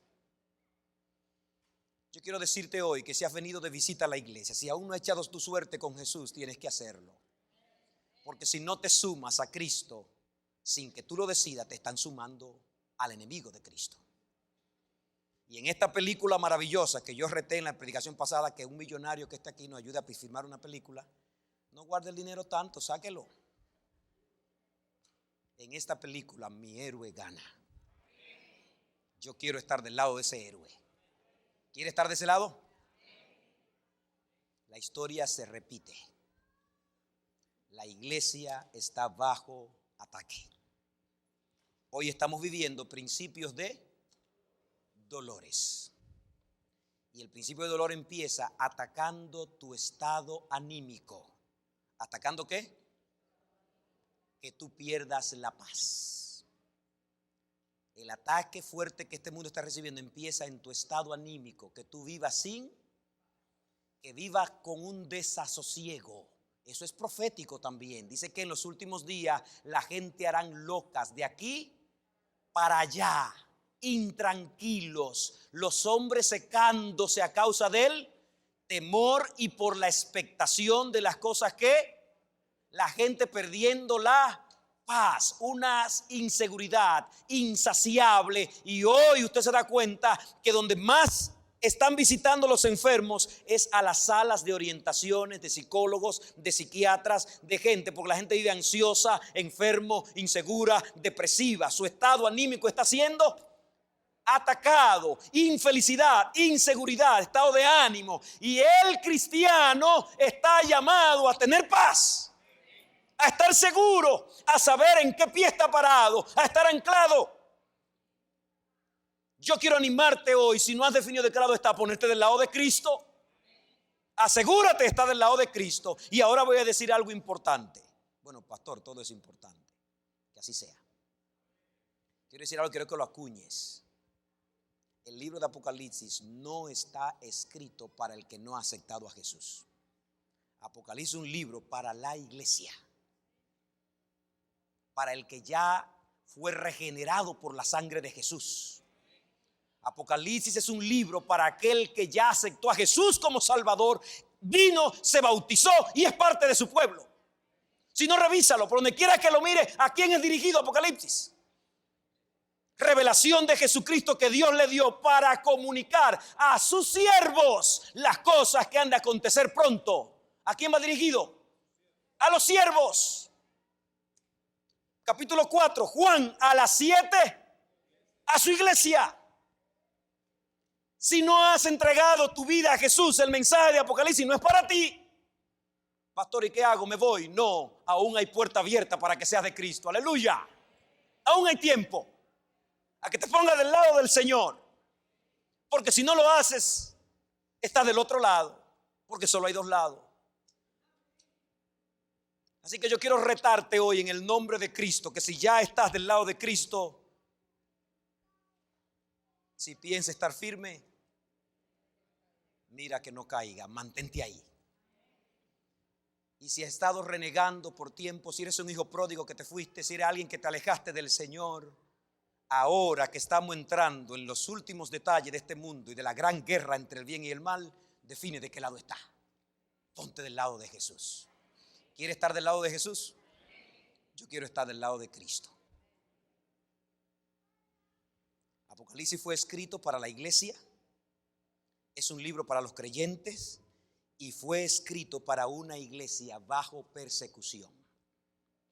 Yo quiero decirte hoy que si has venido de visita a la iglesia, si aún no has echado tu suerte con Jesús, tienes que hacerlo. Porque si no te sumas a Cristo, sin que tú lo decidas, te están sumando al enemigo de Cristo. Y en esta película maravillosa que yo reté en la predicación pasada, que un millonario que está aquí nos ayude a filmar una película, no guarde el dinero tanto, sáquelo. En esta película mi héroe gana. Yo quiero estar del lado de ese héroe. ¿Quiere estar de ese lado? La historia se repite. La iglesia está bajo ataque. Hoy estamos viviendo principios de dolores. Y el principio de dolor empieza atacando tu estado anímico. ¿Atacando qué? Que tú pierdas la paz. El ataque fuerte que este mundo está recibiendo empieza en tu estado anímico, que tú vivas que vivas con un desasosiego. Eso es profético también. Dice que en los últimos días la gente harán locas de aquí para allá, intranquilos, los hombres secándose a causa del temor y por la expectación de las cosas que la gente perdiendo la paz, una inseguridad insaciable. Y hoy usted se da cuenta que donde más están visitando los enfermos es a las salas de orientaciones de psicólogos, de psiquiatras, de gente, porque la gente vive ansiosa, enfermo, insegura, depresiva. Su estado anímico está siendo atacado, infelicidad, inseguridad, estado de ánimo. Y el cristiano está llamado a tener paz, a estar seguro, a saber en qué pie está parado, a estar anclado. Yo quiero animarte hoy, si no has definido de qué lado está, a ponerte del lado de Cristo. Asegúrate de estar del lado de Cristo. Y ahora voy a decir algo importante. Bueno, pastor, todo es importante. Que así sea. Quiero decir algo, quiero que lo acuñes. El libro de Apocalipsis no está escrito para el que no ha aceptado a Jesús. Apocalipsis es un libro para la iglesia, para el que ya fue regenerado por la sangre de Jesús. Apocalipsis es un libro para aquel que ya aceptó a Jesús como Salvador, vino, se bautizó y es parte de su pueblo. Si no, revísalo, por donde quiera que lo mire, ¿a quién es dirigido Apocalipsis? Revelación de Jesucristo que Dios le dio para comunicar a sus siervos las cosas que han de acontecer pronto. ¿A quién va dirigido? A los siervos. Capítulo 4, Juan a las 7, a su iglesia. Si no has entregado tu vida a Jesús, el mensaje de Apocalipsis no es para ti. Pastor, ¿y qué hago? ¿Me voy? No, aún hay puerta abierta para que seas de Cristo. Aleluya. Aún hay tiempo a que te pongas del lado del Señor. Porque si no lo haces, estás del otro lado. Porque solo hay dos lados. Así que yo quiero retarte hoy en el nombre de Cristo, que si ya estás del lado de Cristo, si piensas estar firme, mira que no caiga, mantente ahí. Y si has estado renegando por tiempo, si eres un hijo pródigo que te fuiste, si eres alguien que te alejaste del Señor, ahora que estamos entrando en los últimos detalles de este mundo y de la gran guerra entre el bien y el mal, define de qué lado está. Ponte del lado de Jesús. ¿Quieres estar del lado de Jesús? Yo quiero estar del lado de Cristo. Apocalipsis fue escrito para la iglesia. Es un libro para los creyentes y fue escrito para una iglesia bajo persecución.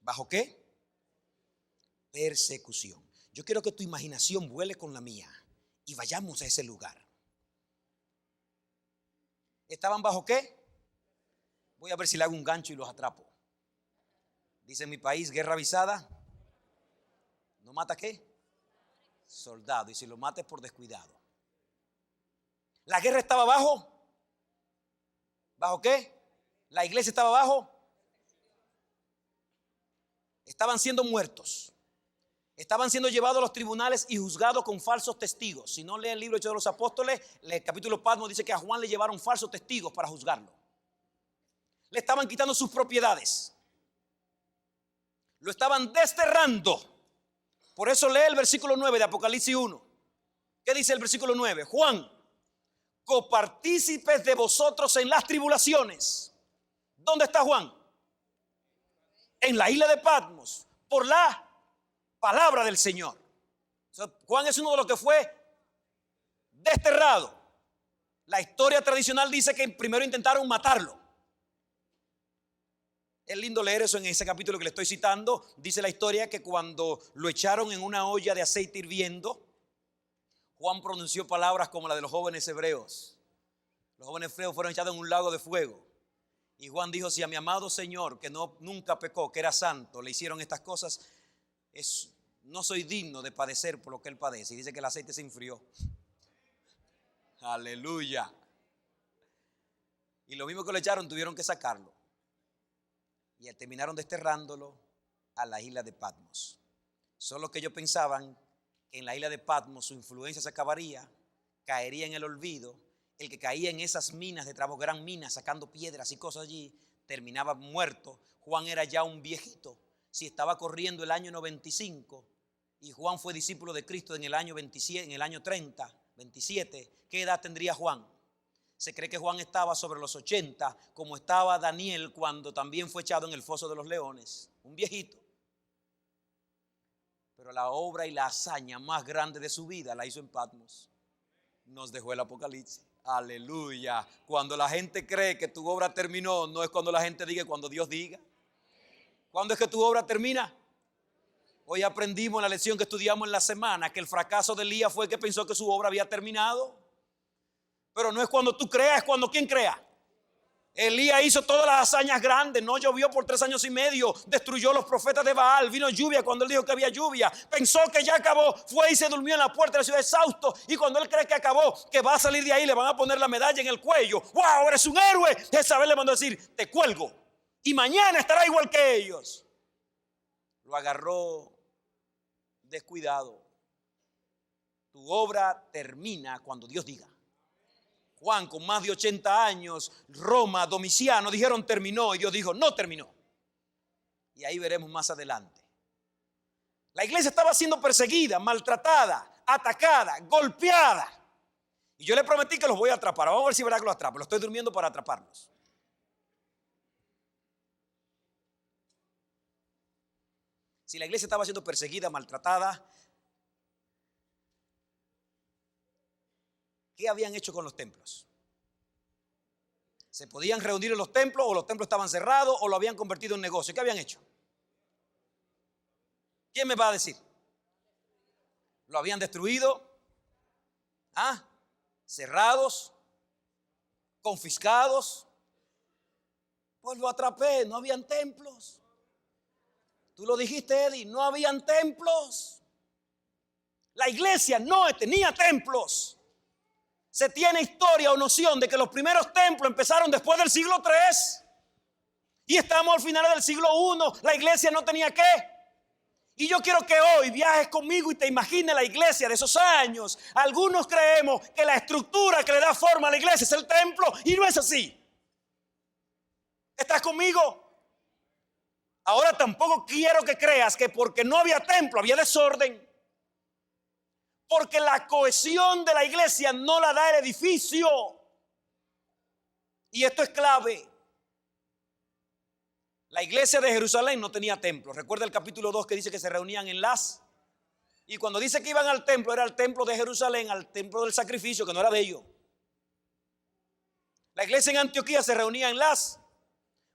¿Bajo qué? Persecución. Yo quiero que tu imaginación vuele con la mía y vayamos a ese lugar. ¿Estaban bajo qué? Voy a ver si le hago un gancho y los atrapo. Dice en mi país, guerra avisada. ¿No mata qué? Soldado. Y si lo mata es por descuidado. La guerra estaba bajo. ¿Bajo qué? La iglesia estaba bajo. Estaban siendo muertos. Estaban siendo llevados a los tribunales y juzgados con falsos testigos. Si no lee el libro Hechos de los Apóstoles, el capítulo Patmos dice que a Juan le llevaron falsos testigos para juzgarlo. Le estaban quitando sus propiedades. Lo estaban desterrando. Por eso lee el versículo 9 de Apocalipsis 1. ¿Qué dice el versículo 9? Juan, copartícipes de vosotros en las tribulaciones. ¿Dónde está Juan? En la isla de Patmos, por la palabra del Señor. O sea, Juan es uno de los que fue desterrado. La historia tradicional dice que primero intentaron matarlo. Es lindo leer eso en ese capítulo que le estoy citando. Dice la historia que cuando lo echaron en una olla de aceite hirviendo, Juan pronunció palabras como la de los jóvenes hebreos. Los jóvenes hebreos fueron echados en un lago de fuego. Y Juan dijo, si a mi amado Señor, que nunca pecó, que era santo, le hicieron estas cosas, no soy digno de padecer por lo que él padece. Y dice que el aceite se enfrió. Aleluya. Y lo mismo que lo echaron, tuvieron que sacarlo. Y terminaron desterrándolo a la isla de Patmos. Solo que ellos pensaban que en la isla de Patmos su influencia se acabaría, caería en el olvido. El que caía en esas minas de trabajo, gran minas, sacando piedras y cosas allí, terminaba muerto. Juan era ya un viejito. Si estaba corriendo el año 95 y Juan fue discípulo de Cristo en el año 27, en el año 30, 27, ¿qué edad tendría Juan? Se cree que Juan estaba sobre los 80, como estaba Daniel cuando también fue echado en el foso de los leones. Un viejito. Pero la obra y la hazaña más grande de su vida la hizo en Patmos. Nos dejó el Apocalipsis. Aleluya. Cuando la gente cree que tu obra terminó, no es cuando la gente diga, cuando Dios diga. ¿Cuándo es que tu obra termina? Hoy aprendimos en la lección que estudiamos en la semana que el fracaso de Elías fue que pensó que su obra había terminado. Pero no es cuando tú creas, es cuando quien crea. Elías hizo todas las hazañas grandes, no llovió por 3 años y medio, destruyó los profetas de Baal, vino lluvia cuando él dijo que había lluvia, pensó que ya acabó, fue y se durmió en la puerta de la ciudad exhausto, y cuando él cree que acabó, que va a salir de ahí, le van a poner la medalla en el cuello. ¡Wow! Eres un héroe. Jezabel le mandó a decir, te cuelgo y mañana estará igual que ellos. Lo agarró descuidado. Tu obra termina cuando Dios diga. Juan, con más de 80 años, Roma, Domiciano, dijeron terminó, y Dios dijo no terminó. Y ahí veremos más adelante. La iglesia estaba siendo perseguida, maltratada, atacada, golpeada. Y yo le prometí que los voy a atrapar. Vamos a ver si verá que los atrapo. Lo estoy durmiendo para atraparlos. Si la iglesia estaba siendo perseguida, maltratada, ¿qué habían hecho con los templos? ¿Se podían reunir en los templos o los templos estaban cerrados o lo habían convertido en negocio? ¿Qué habían hecho? ¿Quién me va a decir? ¿Lo habían destruido? ¿Ah? cerrados, confiscados. Pues lo atrapé, no habían templos. Tú lo dijiste, Eddie, no habían templos. La iglesia no tenía templos. Se tiene historia o noción de que los primeros templos empezaron después del siglo III. Y estamos al final del siglo I. La iglesia no tenía qué. Y yo quiero que hoy viajes conmigo y te imagines la iglesia de esos años. Algunos creemos que la estructura que le da forma a la iglesia es el templo, y no es así. ¿Estás conmigo? Ahora tampoco quiero que creas que porque no había templo había desorden. Porque la cohesión de la iglesia no la da el edificio. Y esto es clave. La iglesia de Jerusalén no tenía templo. Recuerda el capítulo 2 que dice que se reunían en las. Y cuando dice que iban al templo, era el templo de Jerusalén, al templo del sacrificio, que no era de ellos. La iglesia en Antioquía se reunía en las.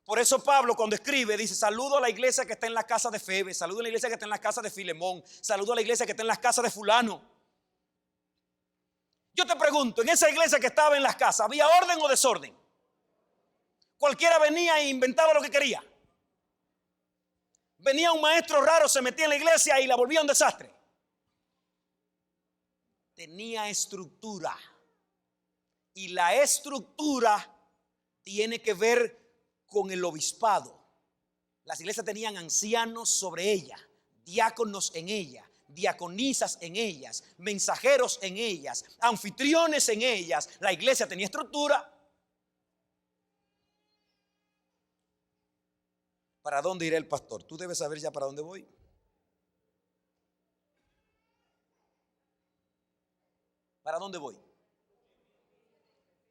Por eso Pablo cuando escribe dice: saludo a la iglesia que está en la casa de Febe, saludo a la iglesia que está en la casa de Filemón, saludo a la iglesia que está en las casas de fulano. Yo te pregunto, en esa iglesia que estaba en las casas, ¿había orden o desorden? Cualquiera venía e inventaba lo que quería. Venía un maestro raro, se metía en la iglesia y la volvía un desastre. Tenía estructura. Y la estructura tiene que ver con el obispado. Las iglesias tenían ancianos sobre ella, diáconos en ella, diaconisas en ellas, mensajeros en ellas, anfitriones en ellas. La iglesia tenía estructura. ¿Para dónde irá el pastor? Tú debes saber ya para dónde voy. ¿Para dónde voy?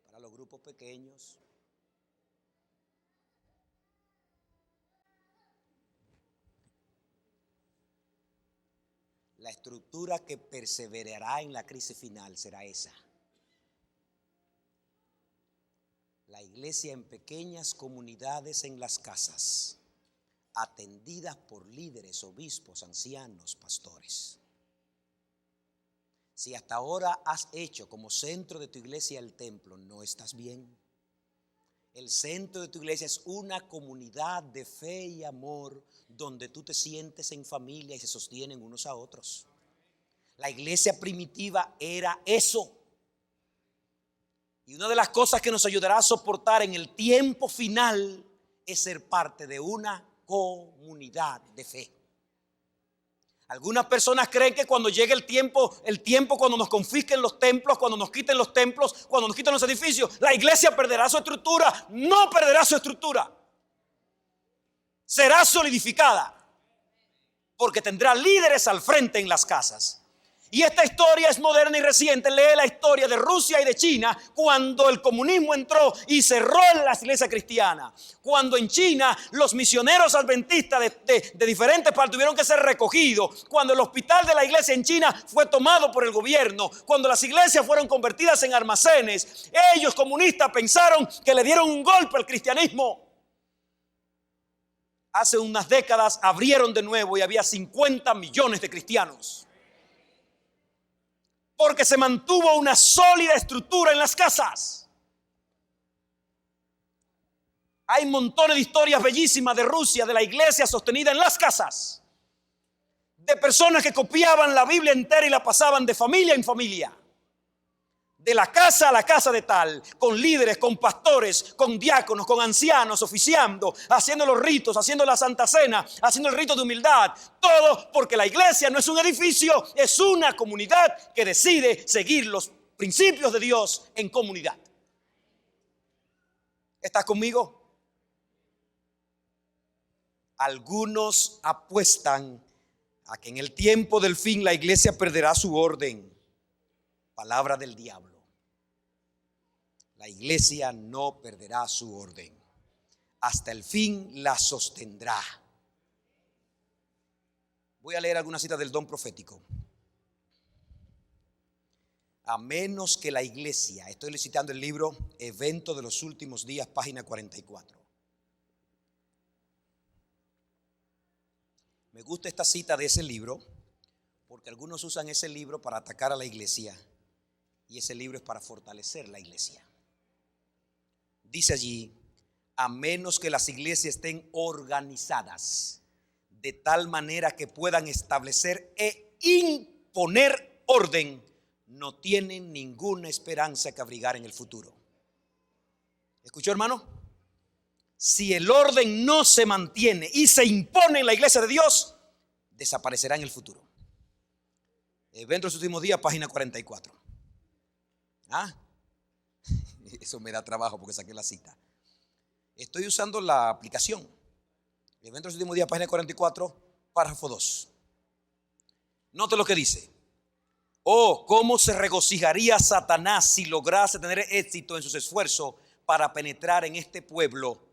Para los grupos pequeños. La estructura que perseverará en la crisis final será esa. La iglesia en pequeñas comunidades en las casas, atendidas por líderes, obispos, ancianos, pastores. Si hasta ahora has hecho como centro de tu iglesia el templo, no estás bien. El centro de tu iglesia es una comunidad de fe y amor donde tú te sientes en familia y se sostienen unos a otros. La iglesia primitiva era eso. Y una de las cosas que nos ayudará a soportar en el tiempo final es ser parte de una comunidad de fe. Algunas personas creen que cuando llegue el tiempo cuando nos confisquen los templos, cuando nos quiten los templos, cuando nos quiten los edificios, la iglesia perderá su estructura. No perderá su estructura. Será solidificada porque tendrá líderes al frente en las casas. Y esta historia es moderna y reciente. Lee la historia de Rusia y de China cuando el comunismo entró y cerró las iglesias cristianas. Cuando en China los misioneros adventistas de diferentes partes tuvieron que ser recogidos. Cuando el hospital de la iglesia en China fue tomado por el gobierno. Cuando las iglesias fueron convertidas en almacenes. Ellos comunistas pensaron que le dieron un golpe al cristianismo. Hace unas décadas abrieron de nuevo y había 50 millones de cristianos. Porque se mantuvo una sólida estructura en las casas. Hay montones de historias bellísimas de Rusia, de la iglesia sostenida en las casas. De personas que copiaban la Biblia entera y la pasaban de familia en familia. De la casa a la casa de tal, con líderes, con pastores, con diáconos, con ancianos, oficiando, haciendo los ritos, haciendo la Santa Cena, haciendo el rito de humildad. Todo porque la iglesia no es un edificio, es una comunidad que decide seguir los principios de Dios en comunidad. ¿Estás conmigo? Algunos apuestan a que en el tiempo del fin la iglesia perderá su orden. Palabra del diablo. La iglesia no perderá su orden. Hasta el fin la sostendrá. Voy a leer algunas citas del don profético. A menos que la iglesia, estoy citando el libro Evento de los Últimos Días, página 44. Me gusta esta cita de ese libro porque algunos usan ese libro para atacar a la iglesia Y ese libro es para fortalecer la iglesia. Dice allí, a menos que las iglesias estén organizadas de tal manera que puedan establecer e imponer orden, no tienen ninguna esperanza que abrigar en el futuro. ¿Escuchó, hermano? Si el orden no se mantiene y se impone en la iglesia de Dios, desaparecerá en el futuro. Eventos de los últimos días, página 44. Eso me da trabajo porque saqué la cita. Estoy usando la aplicación. Eventos de los últimos días, página 44, párrafo 2. Note lo que dice. Oh, cómo se regocijaría Satanás si lograse tener éxito en sus esfuerzos para penetrar en este pueblo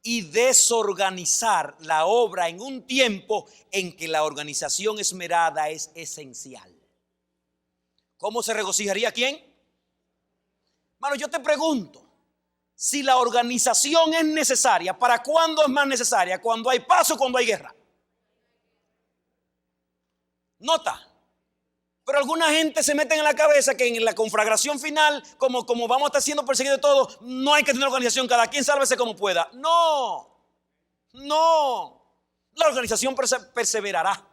y desorganizar la obra en un tiempo en que la organización esmerada es esencial. ¿Cómo se regocijaría quién? Hermano, yo te pregunto, si la organización es necesaria, ¿para cuándo es más necesaria? ¿Cuando hay paz o cuando hay guerra? Nota. Pero alguna gente se mete en la cabeza que en la conflagración final, como vamos a estar siendo perseguidos todos, no hay que tener organización, cada quien sálvese como pueda. No, la organización perseverará.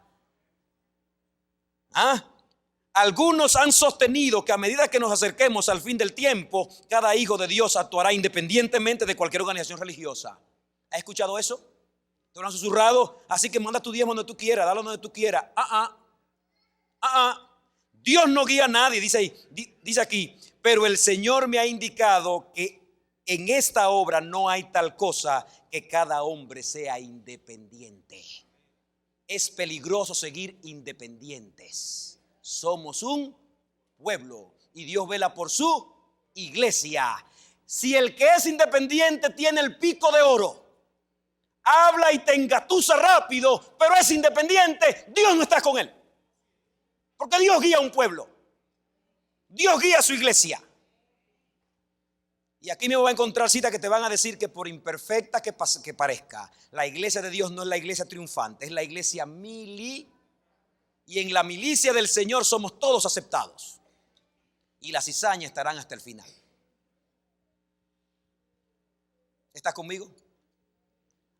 Algunos han sostenido que a medida que nos acerquemos al fin del tiempo, cada hijo de Dios actuará independientemente de cualquier organización religiosa. ¿Has escuchado eso? Te lo han susurrado, así que manda tu diezmo donde tú quieras, dalo donde tú quieras. Dios no guía a nadie, dice aquí, pero el Señor me ha indicado que en esta obra no hay tal cosa que cada hombre sea independiente. Es peligroso seguir independientes. Somos un pueblo y Dios vela por su iglesia. Si el que es independiente tiene el pico de oro, habla y te engatusa rápido, pero es independiente, Dios no está con él. Porque Dios guía a un pueblo. Dios guía a su iglesia. Y aquí me voy a encontrar citas que te van a decir que por imperfecta que parezca, la iglesia de Dios no es la iglesia triunfante, es la iglesia y en la milicia del Señor somos todos aceptados. Y las cizañas estarán hasta el final. ¿Estás conmigo?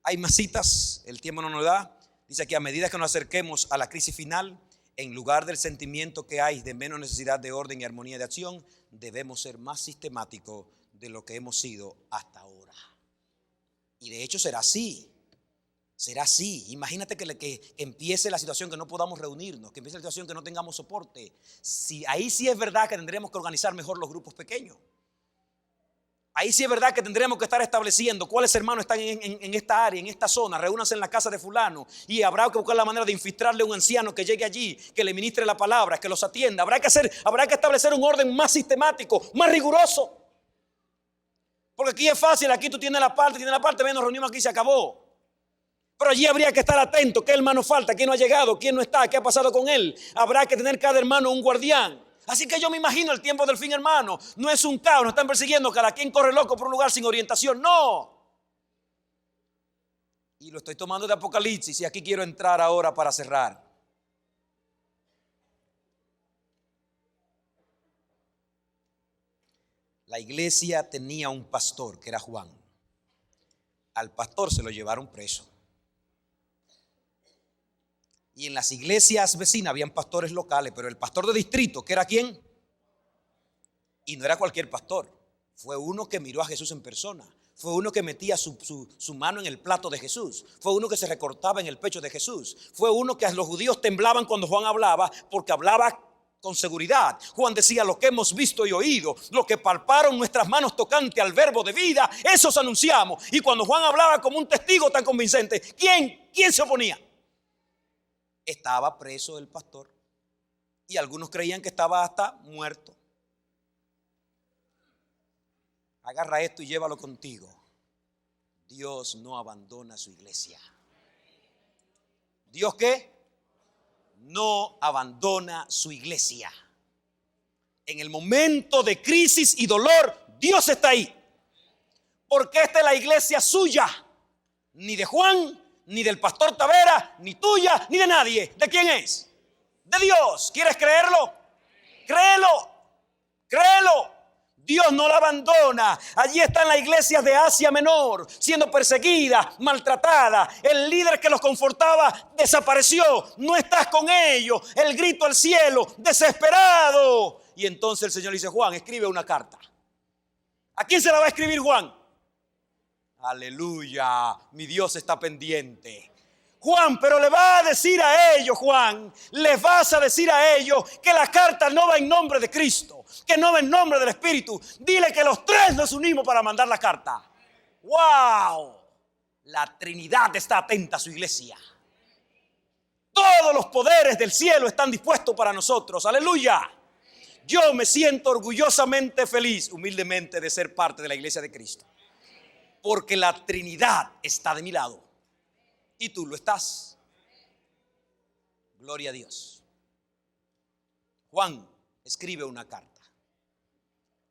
Hay más citas, el tiempo no nos da. Dice que a medida que nos acerquemos a la crisis final, en lugar del sentimiento que hay de menos necesidad de orden y armonía de acción, debemos ser más sistemáticos de lo que hemos sido hasta ahora. Y de hecho será así. Será así. Imagínate que empiece la situación que no podamos reunirnos, que empiece la situación que no tengamos soporte. Ahí sí es verdad que tendremos que organizar mejor los grupos pequeños. Ahí sí es verdad que tendremos que estar estableciendo cuáles hermanos están en esta área, en esta zona. Reúnanse en la casa de fulano y habrá que buscar la manera de infiltrarle a un anciano que llegue allí, que le ministre la palabra, que los atienda. Habrá que establecer un orden más sistemático, más riguroso. Porque aquí es fácil, aquí tú tienes la parte, ven, nos reunimos aquí y se acabó. Pero allí habría que estar atento, qué hermano falta, quién no ha llegado, quién no está, qué ha pasado con él. Habrá que tener cada hermano un guardián. Así que yo me imagino el tiempo del fin, hermano. No es un caos, nos están persiguiendo, cada quien corre loco por un lugar sin orientación. No. Y lo estoy tomando de Apocalipsis y aquí quiero entrar ahora para cerrar. La iglesia tenía un pastor que era Juan. Al pastor se lo llevaron preso. Y en las iglesias vecinas habían pastores locales, pero el pastor de distrito, ¿que era quién? Y no era cualquier pastor. Fue uno que miró a Jesús en persona. Fue uno que metía su mano en el plato de Jesús. Fue uno que se recortaba en el pecho de Jesús. Fue uno que a los judíos temblaban cuando Juan hablaba, porque hablaba con seguridad. Juan decía: lo que hemos visto y oído, lo que palparon nuestras manos tocante al verbo de vida, eso os anunciamos. Y cuando Juan hablaba como un testigo tan convincente, ¿quién se oponía? Estaba preso el pastor y algunos creían que estaba hasta muerto. Agarra esto y llévalo contigo. Dios no abandona su iglesia. ¿Dios qué? No abandona su iglesia. En el momento de crisis y dolor, Dios está ahí. Porque esta es la iglesia suya, ni de Juan, ni del pastor Tavera, ni tuya, ni de nadie. ¿De quién es? De Dios. ¿Quieres creerlo? Créelo. Créelo. Dios no la abandona. Allí están las iglesias de Asia Menor, siendo perseguidas, maltratadas. El líder que los confortaba desapareció. No estás con ellos. El grito al cielo, desesperado. Y entonces el Señor dice: Juan, escribe una carta. ¿A quién se la va a escribir Juan? Aleluya, mi Dios está pendiente. Juan, pero le va a decir a ellos, Juan, les vas a decir a ellos que la carta no va en nombre de Cristo, que no va en nombre del Espíritu. Dile que los tres nos unimos para mandar la carta. ¡Wow! La Trinidad está atenta a su iglesia. Todos los poderes del cielo están dispuestos para nosotros. ¡Aleluya! Yo me siento orgullosamente feliz, humildemente, de ser parte de la iglesia de Cristo. Porque la Trinidad está de mi lado. Y tú lo estás. Gloria a Dios. Juan escribe una carta.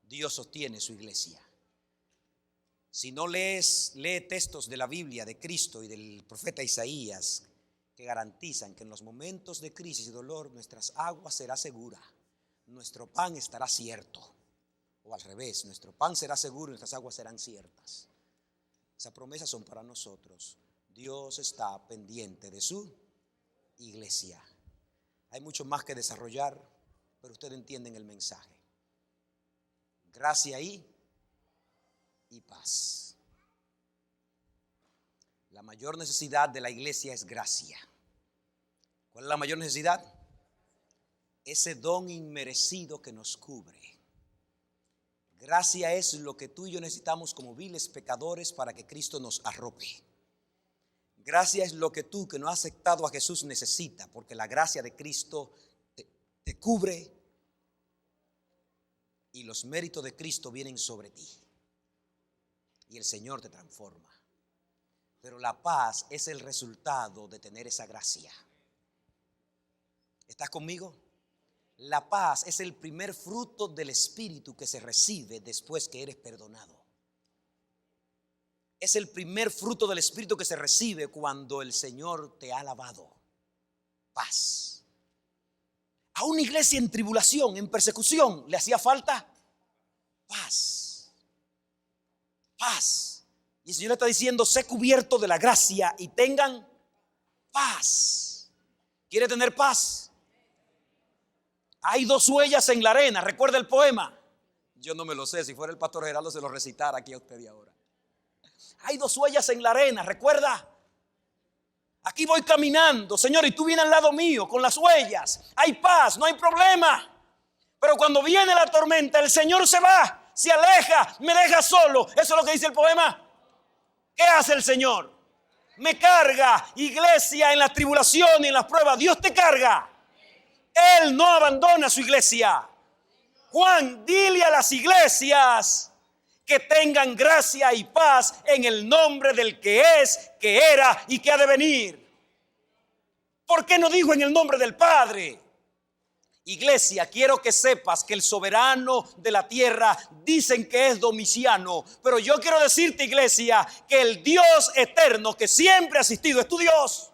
Dios sostiene su iglesia. Si no lee textos de la Biblia, de Cristo y del profeta Isaías, que garantizan que en los momentos de crisis y dolor nuestras aguas será segura, nuestro pan estará cierto. O al revés, nuestro pan será seguro y nuestras aguas serán ciertas. Esas promesas son para nosotros. Dios está pendiente de su iglesia. Hay mucho más que desarrollar, pero ustedes entienden el mensaje. Gracia y paz. La mayor necesidad de la iglesia es gracia. ¿Cuál es la mayor necesidad? Ese don inmerecido que nos cubre. Gracia es lo que tú y yo necesitamos como viles pecadores para que Cristo nos arrope. Gracia es lo que tú, que no has aceptado a Jesús, necesita, porque la gracia de Cristo te cubre y los méritos de Cristo vienen sobre ti y el Señor te transforma. Pero la paz es el resultado de tener esa gracia. ¿Estás conmigo? La paz es el primer fruto del Espíritu que se recibe después que eres perdonado. Es el primer fruto del Espíritu que se recibe cuando el Señor te ha lavado. Paz. A una iglesia en tribulación, en persecución, ¿le hacía falta? Paz. Paz. Y el Señor le está diciendo: sé cubierto de la gracia y tengan paz. ¿Quiere tener paz? Hay dos huellas en la arena. ¿Recuerda el poema? Yo no me lo sé. Si fuera el pastor Geraldo se lo recitara aquí a usted y ahora. Hay dos huellas en la arena. ¿Recuerda? Aquí voy caminando, Señor, y tú vienes al lado mío con las huellas. Hay paz, no hay problema. Pero cuando viene la tormenta, el Señor se va, se aleja, me deja solo. Eso es lo que dice el poema. ¿Qué hace el Señor? Me carga, iglesia, en las tribulaciones y en las pruebas. Dios te carga. Él no abandona a su iglesia. Juan, dile a las iglesias que tengan gracia y paz en el nombre del que es, que era y que ha de venir. ¿Por qué no dijo en el nombre del Padre? Iglesia, quiero que sepas que el soberano de la tierra dicen que es Domiciano, pero yo quiero decirte, iglesia, que el Dios eterno que siempre ha existido es tu Dios.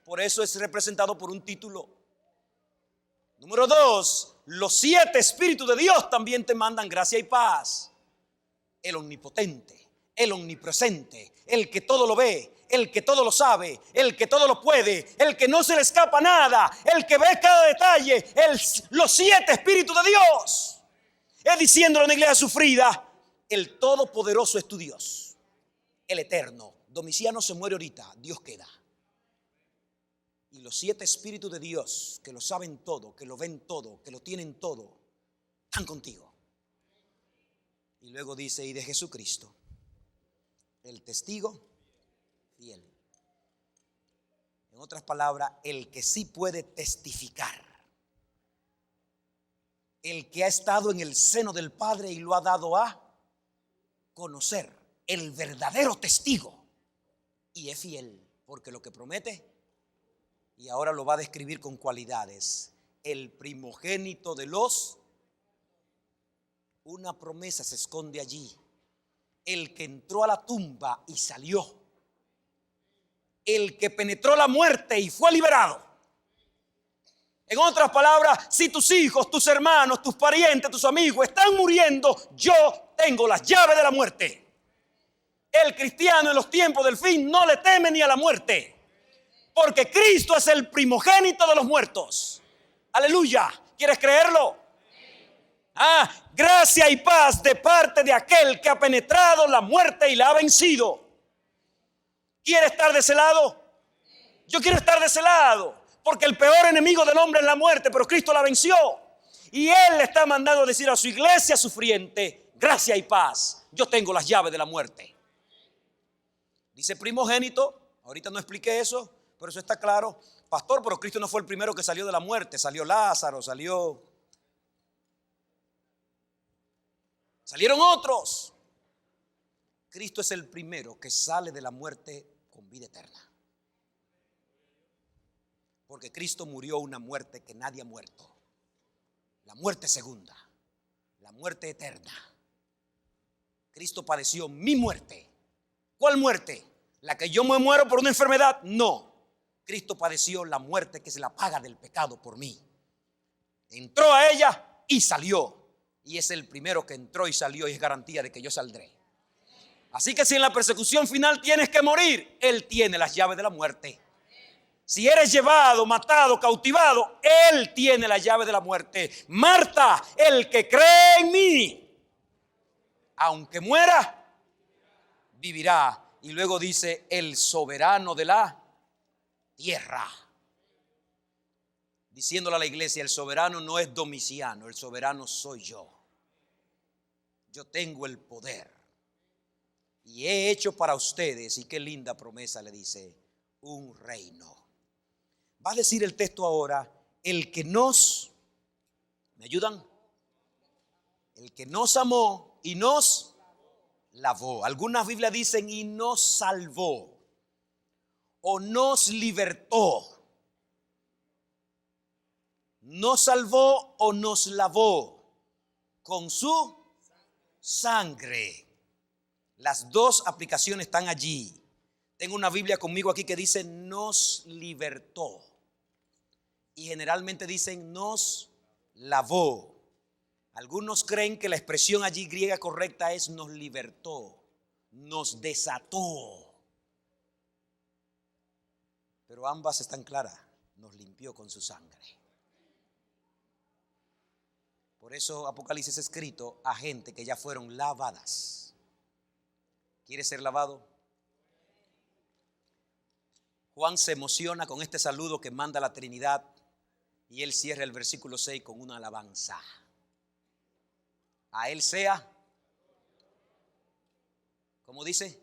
Por eso es representado por un título. Número 2, los 7 espíritus de Dios también te mandan gracia y paz. El omnipotente, el omnipresente, el que todo lo ve, el que todo lo sabe, el que todo lo puede, el que no se le escapa nada, el que ve cada detalle, los 7 espíritus de Dios. Es diciendo a una iglesia sufrida: el todopoderoso es tu Dios, el eterno. Domiciano se muere ahorita, Dios queda. Y los 7 espíritus de Dios, que lo saben todo, que lo ven todo, que lo tienen todo, están contigo. Y luego dice: y de Jesucristo, el testigo fiel. En otras palabras, el que sí puede testificar. El que ha estado en el seno del Padre y lo ha dado a conocer. El verdadero testigo. Y es fiel, porque lo que promete, y ahora lo va a describir con cualidades: el primogénito de los. Una promesa se esconde allí. El que entró a la tumba y salió. El que penetró la muerte y fue liberado. En otras palabras, si tus hijos, tus hermanos, tus parientes, tus amigos están muriendo, yo tengo las llaves de la muerte. El cristiano en los tiempos del fin no le teme ni a la muerte, porque Cristo es el primogénito de los muertos. Aleluya. ¿Quieres creerlo? Gracia y paz de parte de aquel que ha penetrado la muerte y la ha vencido. ¿Quiere estar de ese lado? Yo quiero estar de ese lado. Porque el peor enemigo del hombre es la muerte, pero Cristo la venció. Y Él le está mandando a decir a su iglesia sufriente, gracia y paz, yo tengo las llaves de la muerte. Dice primogénito, ahorita no expliqué eso, pero eso está claro. Pastor, pero Cristo no fue el primero que salió de la muerte, salió Lázaro, salieron otros. Cristo es el primero que sale de la muerte con vida eterna. Porque Cristo murió una muerte que nadie ha muerto. La muerte segunda. La muerte eterna. Cristo padeció mi muerte. ¿Cuál muerte? ¿La que yo me muero por una enfermedad? No. Cristo padeció la muerte que es la paga del pecado por mí. Entró a ella y salió. Y es el primero que entró y salió y es garantía de que yo saldré. Así que si en la persecución final tienes que morir, Él tiene las llaves de la muerte. Si eres llevado, matado, cautivado, Él tiene la llave de la muerte. Marta, el que cree en mí, aunque muera, vivirá. Y luego dice, el soberano de la tierra. Diciéndole a la iglesia, el soberano no es Domiciano, el soberano soy yo. Yo tengo el poder. Y he hecho para ustedes, y qué linda promesa le dice, un reino. Va a decir el texto ahora, el que nos, ¿me ayudan? El que nos amó y nos lavó. Algunas Biblias dicen y nos salvó o nos libertó. Nos salvó o nos lavó con su sangre. Las dos aplicaciones están allí. Tengo una Biblia conmigo aquí que dice nos libertó. Y generalmente dicen nos lavó. Algunos creen que la expresión allí griega correcta es nos libertó, nos desató. Pero ambas están claras, nos limpió con su sangre. Por eso Apocalipsis es escrito a gente que ya fueron lavadas. ¿Quieres ser lavado? Juan se emociona con este saludo que manda la Trinidad. Y él cierra el versículo 6 con una alabanza. A Él sea, ¿cómo dice?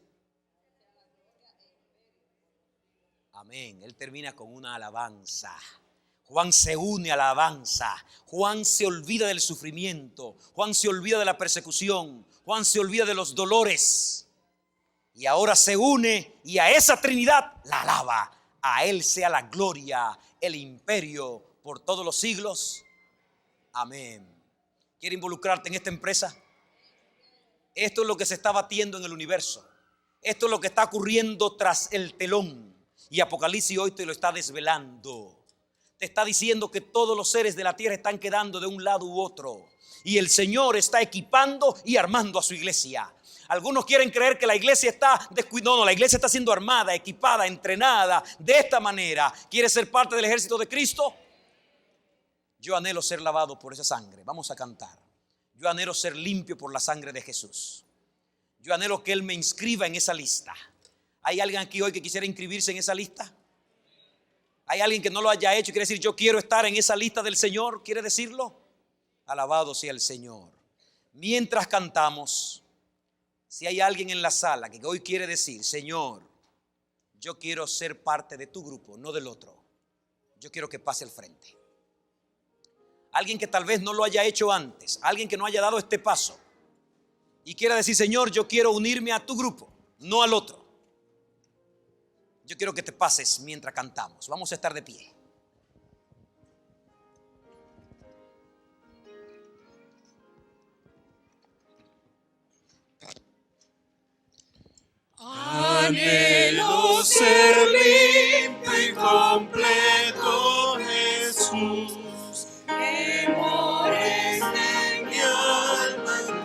Amén. Él termina con una alabanza. Juan se une a la alabanza. Juan se olvida del sufrimiento. Juan se olvida de la persecución. Juan se olvida de los dolores. Y ahora se une y a esa Trinidad la alaba. A Él sea la gloria, el imperio por todos los siglos. Amén. ¿Quiere involucrarte en esta empresa? Esto es lo que se está batiendo en el universo. Esto es lo que está ocurriendo tras el telón. Y Apocalipsis hoy te lo está desvelando. Te está diciendo que todos los seres de la tierra están quedando de un lado u otro. Y el Señor está equipando y armando a su iglesia. Algunos quieren creer que la iglesia está descuidada. No, la iglesia está siendo armada, equipada, entrenada de esta manera. ¿Quieres ser parte del ejército de Cristo? Yo anhelo ser lavado por esa sangre. Vamos a cantar. Yo anhelo ser limpio por la sangre de Jesús. Yo anhelo que Él me inscriba en esa lista. ¿Hay alguien aquí hoy que quisiera inscribirse en esa lista? ¿Hay alguien que no lo haya hecho y quiere decir yo quiero estar en esa lista del Señor? ¿Quiere decirlo? Alabado sea el Señor. Mientras cantamos, si hay alguien en la sala que hoy quiere decir, Señor, yo quiero ser parte de tu grupo, no del otro. Yo quiero que pase al frente. Alguien que tal vez no lo haya hecho antes, alguien que no haya dado este paso y quiera decir, Señor, yo quiero unirme a tu grupo, no al otro. Yo quiero que te pases mientras cantamos. Vamos a estar de pie. Anhelo ser limpio y completo, Jesús. temores de mi alma, tu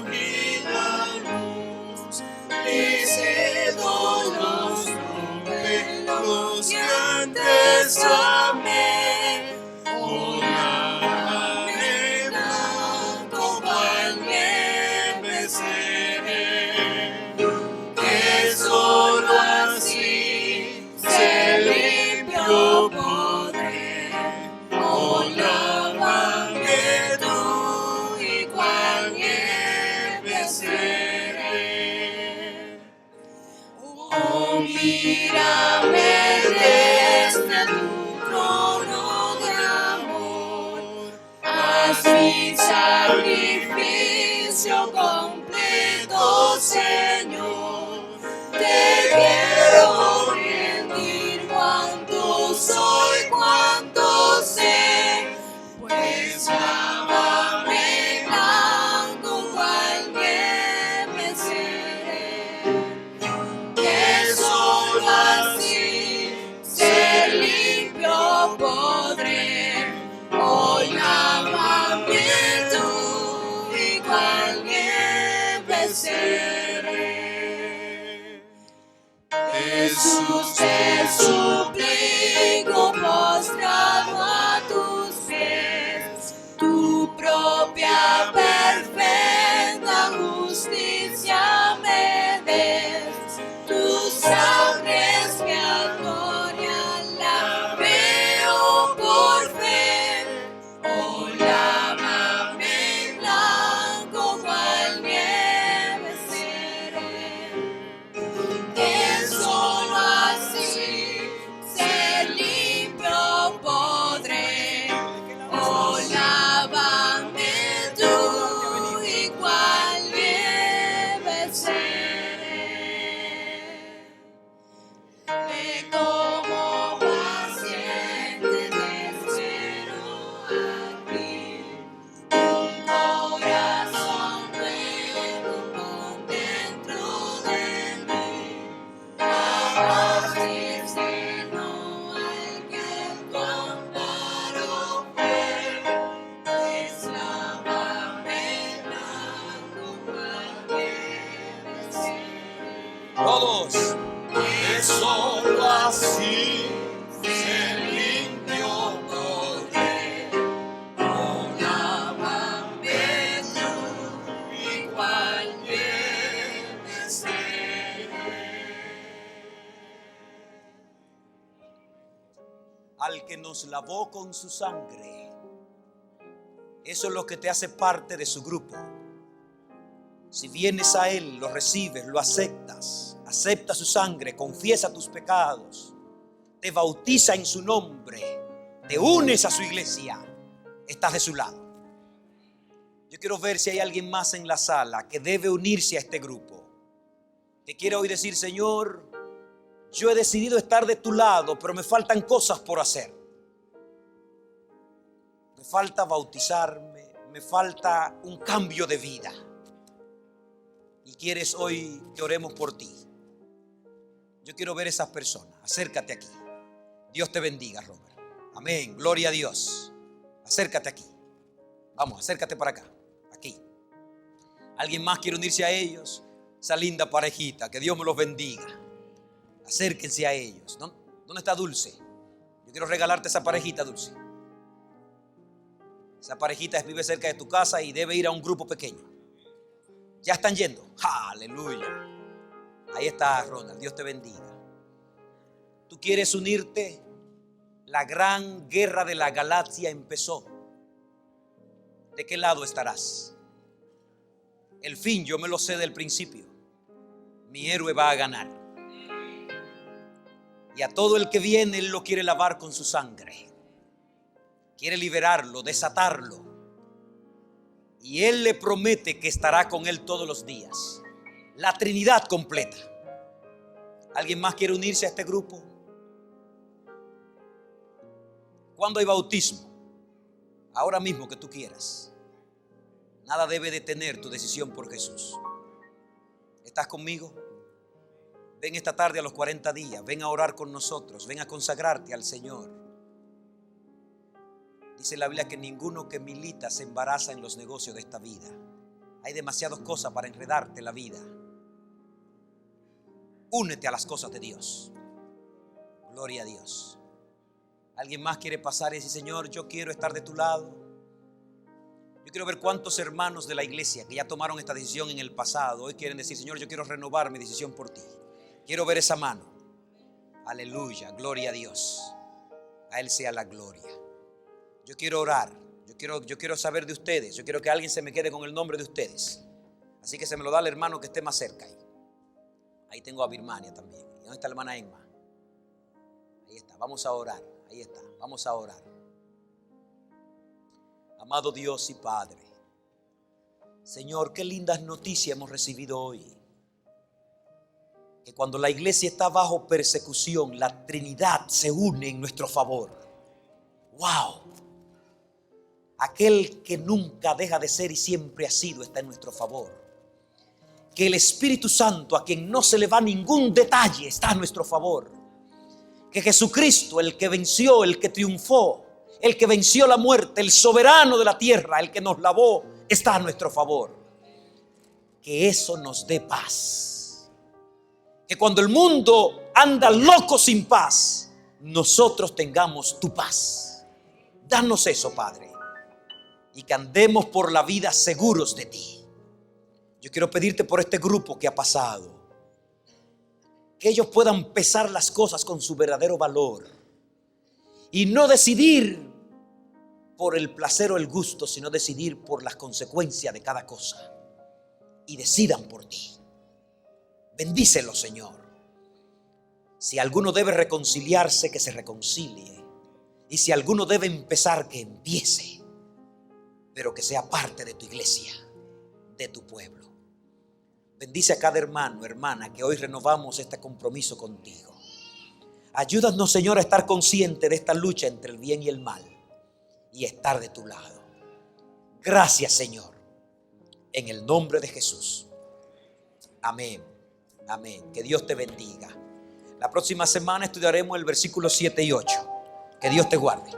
fluida luz, dice los los que antes amé, lávame blanco cual nieve seré, que solo así ser limpio podré. Oh, lávame tú y cual nieve seré. Oh, mírame desde tu trono de amor, haz mi sacrificio completo, Señor. Te quiero rendir cuanto soy, cuanto sé, pues lávame blanco cual nieve seré, que solo así ser limpio podré. Oh, lávame tú y cual nieve seré. Jesús, te suplico postrado a tus pies, tu propia perfecta justicia me des, tu sangre expiatoria la veo por fe. Oh, lávame blanco cual nieve seré, que solo así ser limpio podré. Oh, lávame tú y cual nieve seré. Me como paciente te espero aquí, un corazón nuevo pon dentro de mí. Abrirse no al que tu amparo fue, pues lávame blanco cual nieve seré. Todos. Que solo así ser limpio podré. Oh, lávame tú y cual nieve seré. Al que nos lavó con su sangre. Eso es lo que te hace parte de su grupo. Si vienes a Él, lo recibes, lo aceptas, acepta su sangre, confiesa tus pecados, te bautiza en su nombre, te unes a su iglesia, estás de su lado. Yo quiero ver si hay alguien más en la sala que debe unirse a este grupo, que quiere hoy decir: Señor, yo he decidido estar de tu lado, pero me faltan cosas por hacer. Me falta bautizarme, me falta un cambio de vida. Y quieres hoy que oremos por ti. Yo quiero ver esas personas. Acércate aquí. Dios te bendiga, Robert. Amén. Gloria a Dios. Acércate aquí. Vamos, acércate para acá. Aquí. ¿Alguien más quiere unirse a ellos? Esa linda parejita. Que Dios me los bendiga. Acérquense a ellos. ¿Dónde está Dulce? Yo quiero regalarte esa parejita, Dulce. Esa parejita vive cerca de tu casa y debe ir a un grupo pequeño. Ya están yendo. Aleluya. Ahí está, Ronald. Dios te bendiga. ¿Tú quieres unirte? La gran guerra de la galaxia empezó. ¿De qué lado estarás? El fin yo me lo sé del principio. Mi héroe va a ganar. Y a todo el que viene Él lo quiere lavar con su sangre. Quiere liberarlo, desatarlo. Y Él le promete que estará con él todos los días. La Trinidad completa. ¿Alguien más quiere unirse a este grupo? ¿Cuándo hay bautismo? Ahora mismo que tú quieras. Nada debe detener tu decisión por Jesús. ¿Estás conmigo? Ven esta tarde a los 40 días. Ven a orar con nosotros. Ven a consagrarte al Señor. Dice la Biblia que ninguno que milita se embaraza en los negocios de esta vida. Hay demasiadas cosas para enredarte en la vida. Únete a las cosas de Dios. Gloria a Dios. ¿Alguien más quiere pasar y decir: Señor, yo quiero estar de tu lado? Yo quiero ver cuántos hermanos de la iglesia que ya tomaron esta decisión en el pasado hoy quieren decir: Señor, yo quiero renovar mi decisión por ti. Quiero ver esa mano. Aleluya, gloria a Dios. A Él sea la gloria. Yo quiero orar. Yo quiero saber de ustedes. Yo quiero que alguien se me quede con el nombre de ustedes. Así que se me lo da el hermano que esté más cerca ahí. Ahí tengo a Birmania también. ¿Y dónde está la hermana Emma? Ahí está, vamos a orar. Ahí está, vamos a orar. Amado Dios y Padre, Señor, qué lindas noticias hemos recibido hoy. Que cuando la iglesia está bajo persecución, la Trinidad se une en nuestro favor. ¡Wow! Aquel que nunca deja de ser y siempre ha sido está en nuestro favor. Que el Espíritu Santo, a quien no se le va ningún detalle, está a nuestro favor. Que Jesucristo, el que venció, el que triunfó, el que venció la muerte, el soberano de la tierra, el que nos lavó, está a nuestro favor. Que eso nos dé paz. Que cuando el mundo anda loco sin paz, nosotros tengamos tu paz. Danos eso, Padre, y que andemos por la vida seguros de ti. Yo quiero pedirte por este grupo que ha pasado, que ellos puedan pesar las cosas con su verdadero valor y no decidir por el placer o el gusto, sino decidir por las consecuencias de cada cosa, y decidan por ti. Bendícelo, Señor. Si alguno debe reconciliarse, que se reconcilie, y si alguno debe empezar, que empiece, pero que sea parte de tu iglesia, de tu pueblo. Bendice a cada hermano, hermana, que hoy renovamos este compromiso contigo. Ayúdanos, Señor, a estar consciente de esta lucha entre el bien y el mal y estar de tu lado. Gracias, Señor, en el nombre de Jesús. Amén. Amén. Que Dios te bendiga. La próxima semana estudiaremos el versículo 7 y 8. Que Dios te guarde.